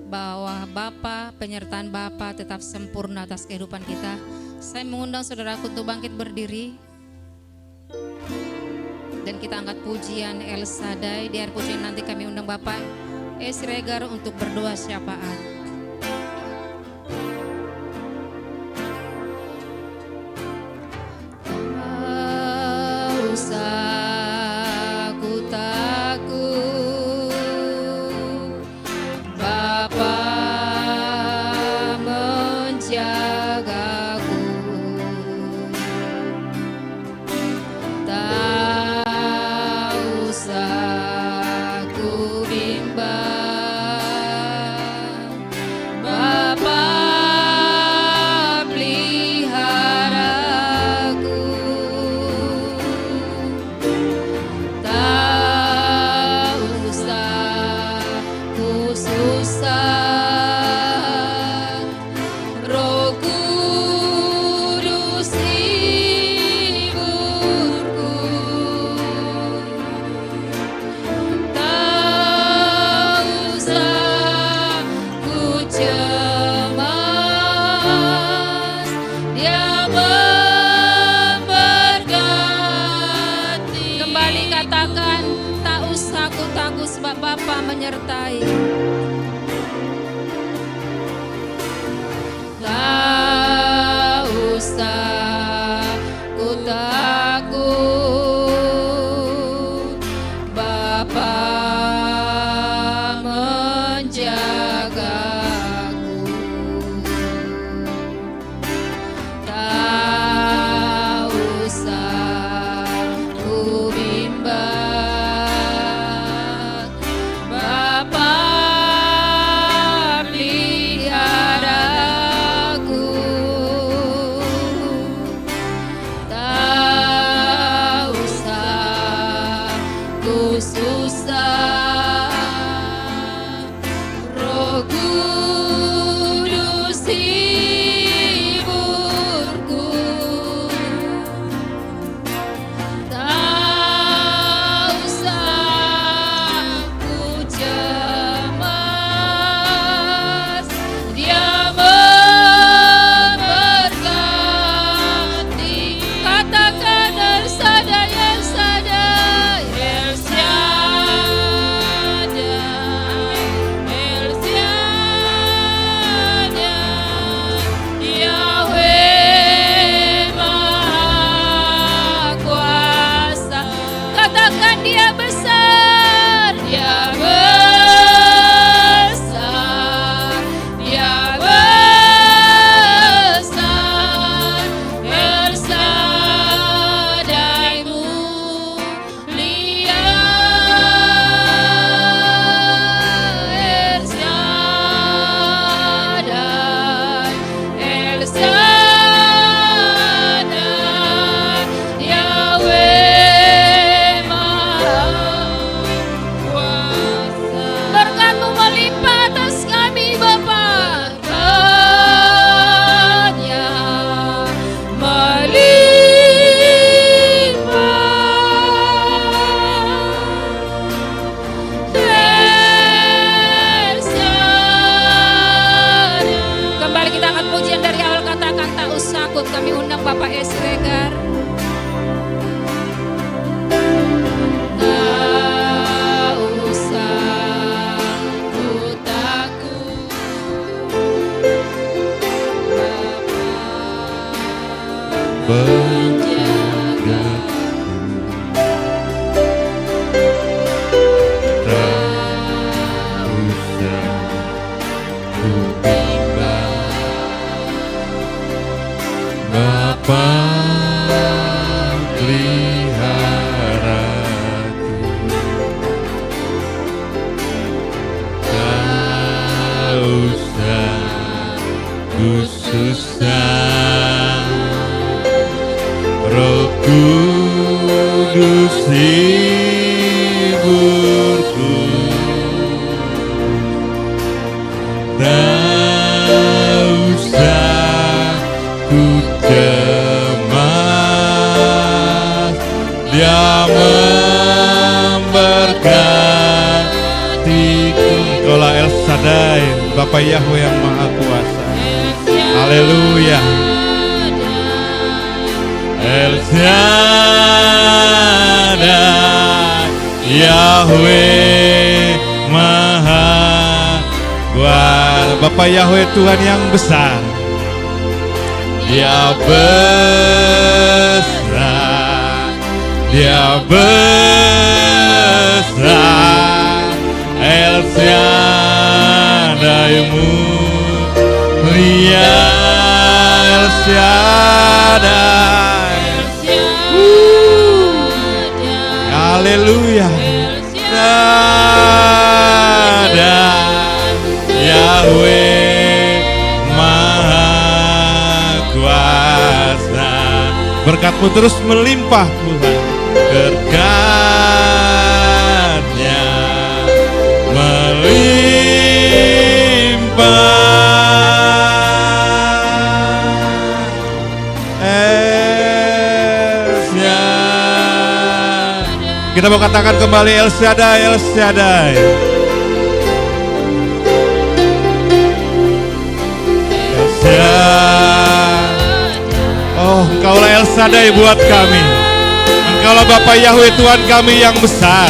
bahwa Bapa, penyertaan Bapa tetap sempurna atas kehidupan kita. Saya mengundang saudaraku untuk bangkit berdiri. Dan kita angkat pujian El Shaddai. Di akhir pujian nanti kami undang Bapak Esregar untuk berdoa syafaat. menyertai. Tak usah ku takut, Bapa menjagaku. Tak usah ku bimbang, Bapa peliharaku. Tak usah ku susah, Roh Kudus hiburku. Tak usah ku cemas, Dia memberkati. Katakan El Shaddai, El Shaddai, El Shaddai, El Shaddai, Yahweh Maha Kuasa. Katakan Dia besar, Dia besar, Dia besar. El Shaddai mulia, El Shaddai, El Shaddai, Yahweh Maha Kuasa. Berkat-Mu melimpah atas kami, Bapa. Berkat-Nya melimpah. El Shaddai. Kembali kita angkat pujian dari awal, katakan tak usah takut. Kami undang Bapak Siregar. Tak usah ku takut, Bapa menjaga. Bapa peliharaku, tak usah ku susah, Roh Kudus hiburku. Tak usah ku cemas, Dia memberkatiku. Engkaulah El Shaddai, Bapa Yahweh yang Maha Kuasa. Haleluya. El Shaddai, Yahweh Maha Kuasa. Bapa Yahweh, Tuhan yang besar. Dia besar, Dia besar. El Shaddai mulia, El Shaddai. Haleluya. Shaddai, Yahweh Maha Kuasa. Berkat-Mu terus melimpah Tuhan, berkat-Nya melimpah. Kita mau katakan kembali El Shaddai, El Shaddai. El Shaddai. Oh, Engkaulah El Shaddai buat kami. Engkaulah Bapa Yahweh, Tuhan kami yang besar.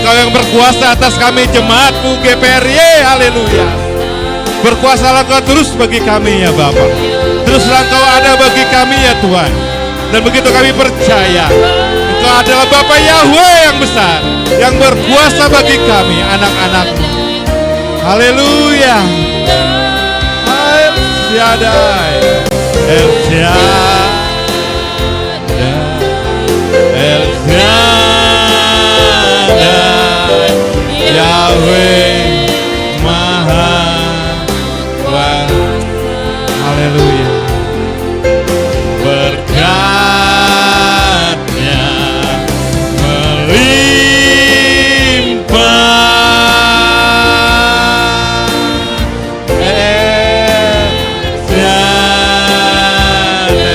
Engkau yang berkuasa atas kami jemaat-Mu GPRY, haleluya. Berkuasalah Engkau terus bagi kami ya Bapa. Teruslah Engkau ada bagi kami ya Tuhan. Dan begitu kami percaya, Engkau adalah Bapa Yahweh yang besar, yang berkuasa bagi kami, anak-anak-Mu. Haleluya. El Shaddai, El Shaddai, El Shaddai, Yahweh Maha Kuasa. Haleluya. Berkat-Nya melimpah.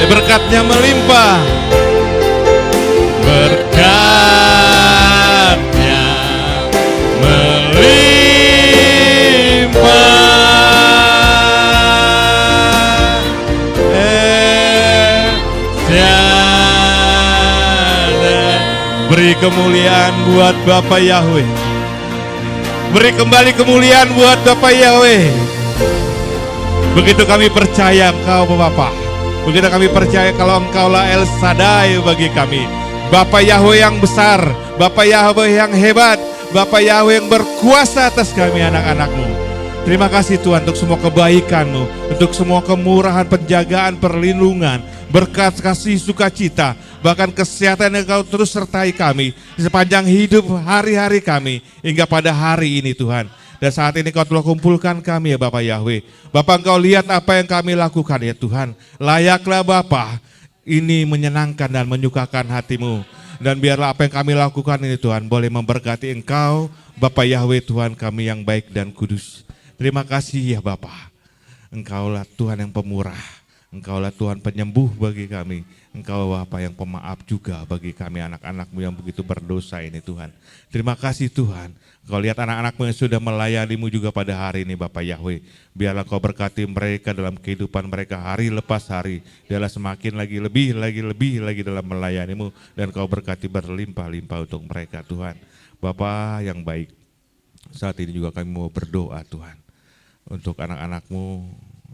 Berkat-Nya melimpah. Berkat-Nya melimpah. Beri kemuliaan buat Bapa Yahweh. Beri kembali kemuliaan buat Bapa Yahweh. Begitu kami percaya Engkau Bapa. Begitu kami percaya kalau Engkaulah El Shaddai bagi kami. Bapa Yahweh yang besar, Bapa Yahweh yang hebat, Bapa Yahweh yang berkuasa atas kami anak-anak-Mu. Terima kasih Tuhan untuk semua kebaikan-Mu, untuk semua kemurahan, penjagaan, perlindungan, berkat kasih sukacita, bahkan kesehatan yang Kau terus sertai kami di sepanjang hidup hari-hari kami hingga pada hari ini Tuhan. Dan saat ini Kau telah kumpulkan kami ya Bapak Yahweh. Bapak Engkau lihat apa yang kami lakukan ya Tuhan. Layaklah Bapak, ini menyenangkan dan menyukakan hati-Mu. Dan biarlah apa yang kami lakukan ini Tuhan boleh memberkati Engkau, Bapak Yahweh Tuhan kami yang baik dan kudus. Terima kasih ya Bapak. Engkaulah Tuhan yang pemurah. Engkaulah Tuhan penyembuh bagi kami. Engkau Bapa yang pemaaf juga bagi kami anak-anak-Mu yang begitu berdosa ini Tuhan. Terima kasih Tuhan. Engkau lihat anak-anak-Mu yang sudah melayani-Mu juga pada hari ini Bapak Yahweh. Biarlah Kau berkati mereka dalam kehidupan mereka hari lepas hari. Biarlah semakin lebih lagi dalam melayani-Mu. Dan Kau berkati berlimpah-limpah untuk mereka Tuhan. Bapa yang baik, saat ini juga kami mau berdoa Tuhan. Untuk anak-anak-Mu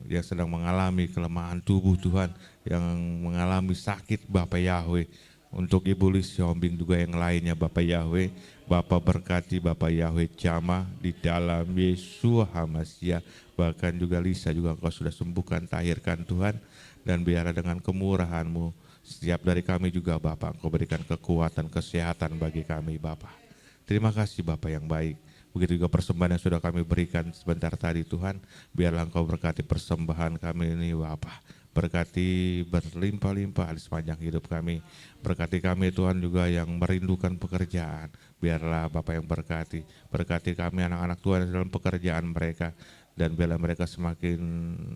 yang sedang mengalami kelemahan tubuh Tuhan, yang mengalami sakit Bapak Yahweh, untuk Ibu Lis Siombing juga yang lainnya Bapak Yahweh, Bapak berkati Bapak Yahweh jamah di dalam Yesus Hamasiah, bahkan juga Lisa juga Kau sudah sembuhkan, tahirkan Tuhan, dan biarlah dengan kemurahan-Mu setiap dari kami juga Bapak Engkau berikan kekuatan, kesehatan bagi kami Bapak. Terima kasih Bapak yang baik. Begitu juga persembahan yang sudah kami berikan sebentar tadi Tuhan, biarlah Engkau berkati persembahan kami ini Bapa. Berkati berlimpah-limpah di sepanjang hidup kami. Berkati kami Tuhan juga yang merindukan pekerjaan. Biarlah Bapa yang berkati. Berkati kami anak-anak Tuhan dalam pekerjaan mereka. Dan biarlah mereka semakin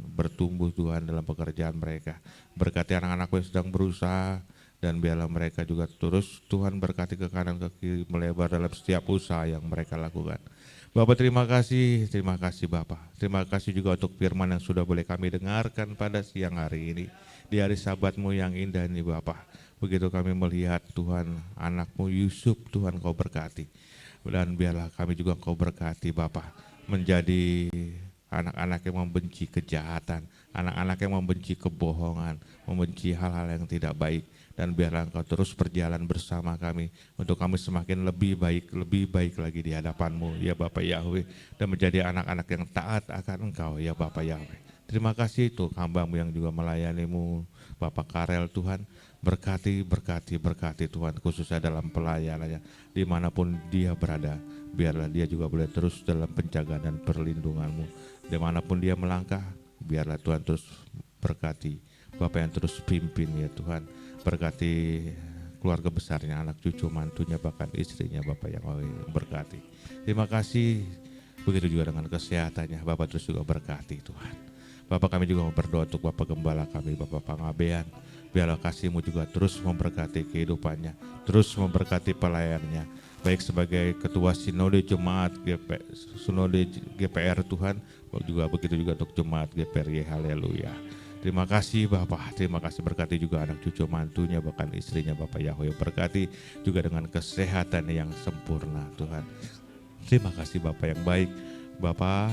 bertumbuh Tuhan dalam pekerjaan mereka. Berkati anak-anak yang sedang berusaha. Dan biarlah mereka juga terus Tuhan berkati ke kanan ke kiri, melebar dalam setiap usaha yang mereka lakukan. Bapak terima kasih Bapak. Terima kasih juga untuk firman yang sudah boleh kami dengarkan pada siang hari ini. Di hari Sabat-Mu yang indah ini Bapak. Begitu kami melihat Tuhan anak-Mu Yusuf, Tuhan Kau berkati. Dan biarlah kami juga Kau berkati Bapak. Menjadi anak-anak yang membenci kejahatan, anak-anak yang membenci kebohongan, membenci hal-hal yang tidak baik. Dan biarlah Engkau terus berjalan bersama kami untuk kami semakin lebih baik lagi di hadapan-Mu ya Bapak Yahweh, dan menjadi anak-anak yang taat akan Engkau ya Bapak Yahweh. Terima kasih untuk hamba-Mu yang juga melayani-Mu Bapak Karel Tuhan, berkati Tuhan khususnya dalam pelayanannya dimanapun dia berada. Biarlah dia juga boleh terus dalam penjagaan dan perlindungan-Mu dimanapun dia melangkah. Biarlah Tuhan terus berkati Bapak yang terus pimpin ya Tuhan. Berkati keluarga besarnya, anak cucu, mantunya, bahkan istrinya Bapak yang berkati. Terima kasih, begitu juga dengan kesehatannya, Bapak terus juga berkati Tuhan. Bapak kami juga berdoa untuk Bapak Gembala kami, Bapak Pangabean. Biarlah kasih-Mu juga terus memberkati kehidupannya, terus memberkati pelayannya. Baik sebagai ketua Sinode Jemaat Sinode GPR Tuhan, juga begitu juga untuk Jemaat GPRY, haleluya. Terima kasih Bapak, terima kasih berkati juga anak cucu mantunya, bahkan istrinya Bapak Yahweh, berkati juga dengan kesehatan yang sempurna Tuhan. Terima kasih Bapak yang baik. Bapak,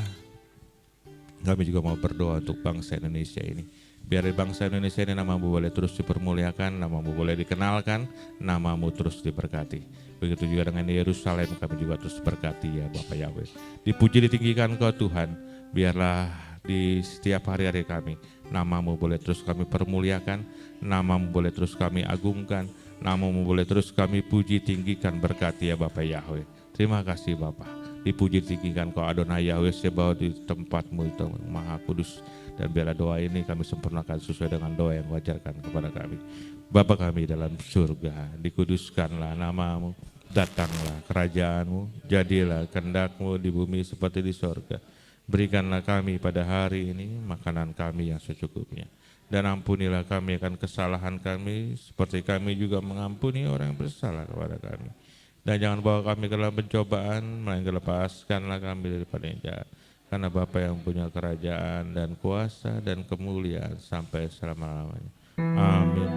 kami juga mau berdoa untuk bangsa Indonesia ini. Biar di bangsa Indonesia ini namamu boleh terus dipermuliakan, namamu boleh dikenalkan, namamu terus diberkati. Begitu juga dengan Yerusalem, kami juga terus berkati ya Bapak Yahweh. Dipuji ditinggikan Kau Tuhan, biarlah di setiap hari-hari kami, namamu boleh terus kami permuliakan, namamu boleh terus kami agungkan, namamu boleh terus kami puji tinggikan, berkati ya Bapak Yahweh. Terima kasih Bapak, dipuji tinggikan Kau Adonai Yahweh Sebaot di tempatmu itu Maha Kudus. Dan biarlah doa ini kami sempurnakan sesuai dengan doa yang wajarkan kepada kami. Bapa kami dalam surga, dikuduskanlah namamu, datanglah kerajaanmu, jadilah kehendakmu di bumi seperti di sorga. Berikanlah kami pada hari ini makanan kami yang secukupnya. Dan ampunilah kami akan kesalahan kami, seperti kami juga mengampuni orang yang bersalah kepada kami. Dan jangan bawa kami ke dalam pencobaan, melainkan lepaskanlah kami daripada yang jahat. Karena Bapa yang punya kerajaan dan kuasa dan kemuliaan sampai selama-lamanya. Amin.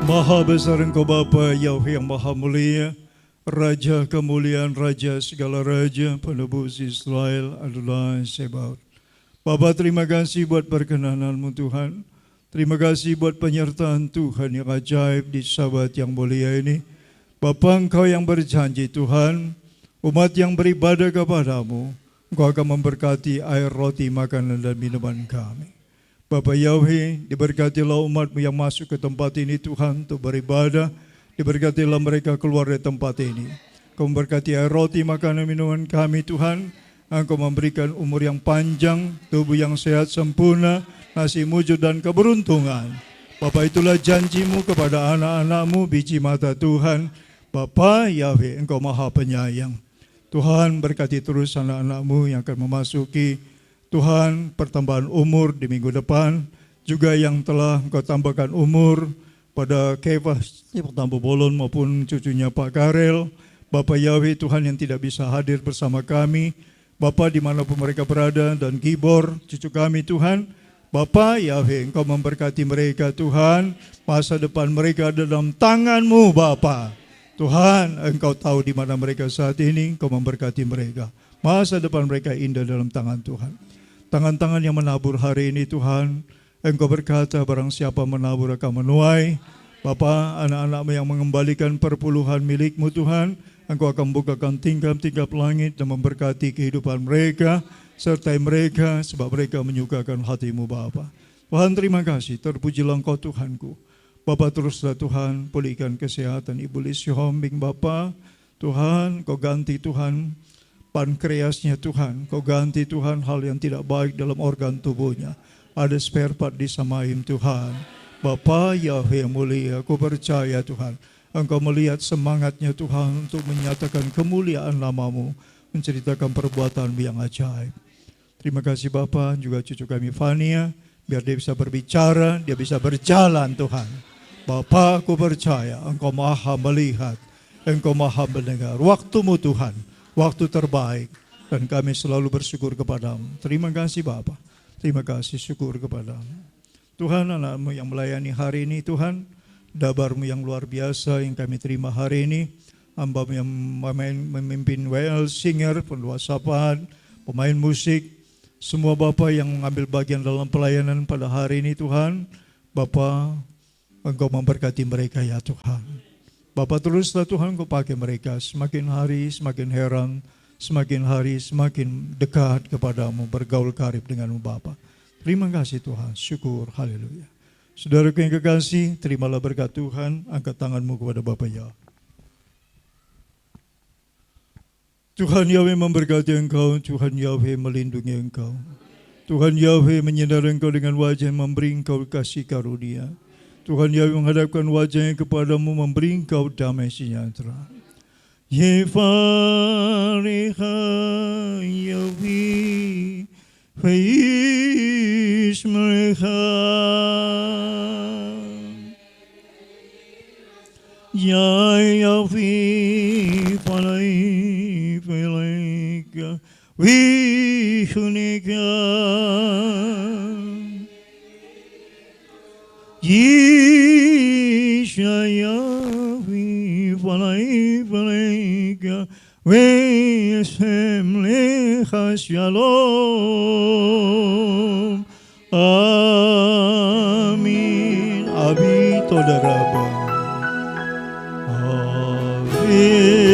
Maha besar Engkau Bapa Yahweh yang Maha Mulia, Raja kemuliaan, Raja segala Raja, penebus Israel, Adonai Sebaot. Bapa, terima kasih buat perkenanan-Mu Tuhan. Terima kasih buat penyertaan Tuhan yang ajaib di Sabat yang mulia ini. Bapa, Engkau yang berjanji Tuhan, umat yang beribadah kepadamu, Engkau akan memberkati air, roti, makanan dan minuman kami. Bapa Yahweh, diberkatilah umat-Mu yang masuk ke tempat ini Tuhan untuk beribadah. Diberkatilah mereka keluar dari tempat ini. Engkau memberkati air, roti, makanan, minuman kami Tuhan. Engkau memberikan umur yang panjang, tubuh yang sehat sempurna, nasi mujur dan keberuntungan. Bapa, itulah janji-Mu kepada anak-anak-Mu, biji mata Tuhan. Bapa Yahweh, Engkau Maha Penyayang. Tuhan berkati terus anak-anak-Mu yang akan memasuki Tuhan pertambahan umur di minggu depan, juga yang telah Engkau tambahkan umur pada Kefas Tambu Bolon maupun cucunya Pak Karel. Bapa Yahweh Tuhan yang tidak bisa hadir bersama kami, Bapa dimanapun mereka berada, dan Gibor cucu kami Tuhan. Bapa Yahweh, Engkau memberkati mereka Tuhan, masa depan mereka ada dalam tangan-Mu Bapa. Tuhan, Engkau tahu di mana mereka saat ini, Engkau memberkati mereka. Masa depan mereka indah dalam tangan Tuhan. Tangan-tangan yang menabur hari ini Tuhan, Engkau berkata barang siapa menabur akan menuai. Bapa, anak-anak-Mu yang mengembalikan perpuluhan milik-Mu Tuhan, Engkau akan bukakan tingkap-tingkap langit dan memberkati kehidupan mereka, sertai mereka sebab mereka menyukakan hati-Mu Bapa. Tuhan, terima kasih, terpujilah Engkau Tuhanku. Bapa, teruslah Tuhan pulihkan kesehatan Ibu Lisi Hombing Bapa. Tuhan, Kau ganti Tuhan pankreasnya Tuhan, Kau ganti Tuhan hal yang tidak baik dalam organ tubuhnya. Ada spare part di Samaim Tuhan. Bapa Yahweh yang mulia, aku percaya Tuhan, Engkau melihat semangatnya Tuhan untuk menyatakan kemuliaan nama-Mu, menceritakan perbuatan-Mu yang ajaib. Terima kasih Bapa, juga cucu kami Fania, biar dia bisa berbicara, dia bisa berjalan Tuhan. Bapa, aku percaya Engkau Maha melihat, Engkau Maha mendengar. Waktu-Mu Tuhan, waktu terbaik, dan kami selalu bersyukur kepada-Mu. Terima kasih Bapa, terima kasih, syukur kepada-Mu. Tuhan, anak-Mu yang melayani hari ini Tuhan, dabar-Mu yang luar biasa yang kami terima hari ini, hamba-Mu yang memimpin WL, singer, pendua sapaan, pemain musik, semua Bapa yang mengambil bagian dalam pelayanan pada hari ini Tuhan, Bapa, Engkau memberkati mereka ya Tuhan. Bapa, teruslah Tuhan Engkau pakai mereka, semakin hari semakin heran, semakin hari semakin dekat kepadamu, bergaul karib denganmu Bapa. Terima kasih Tuhan, syukur, haleluya. Saudaraku yang kekasih, terimalah berkat Tuhan, angkat tanganmu kepada Bapa ya. Tuhan Yahweh memberkati engkau, Tuhan Yahweh melindungi engkau. Tuhan Yahweh menyinari engkau dengan wajah, memberi engkau kasih karunia. Tuhan Yahweh menghadapkan wajahnya kepadamu, memberi engkau damai sejahtera. Yefareha Yahweh, Feis mereka. Ya Yahweh, Falai, Feleka, Wihunika. Yeshaya, Falai, Feleka, Vesem lecha shalom. Amin. Abi toda rabba. Amen.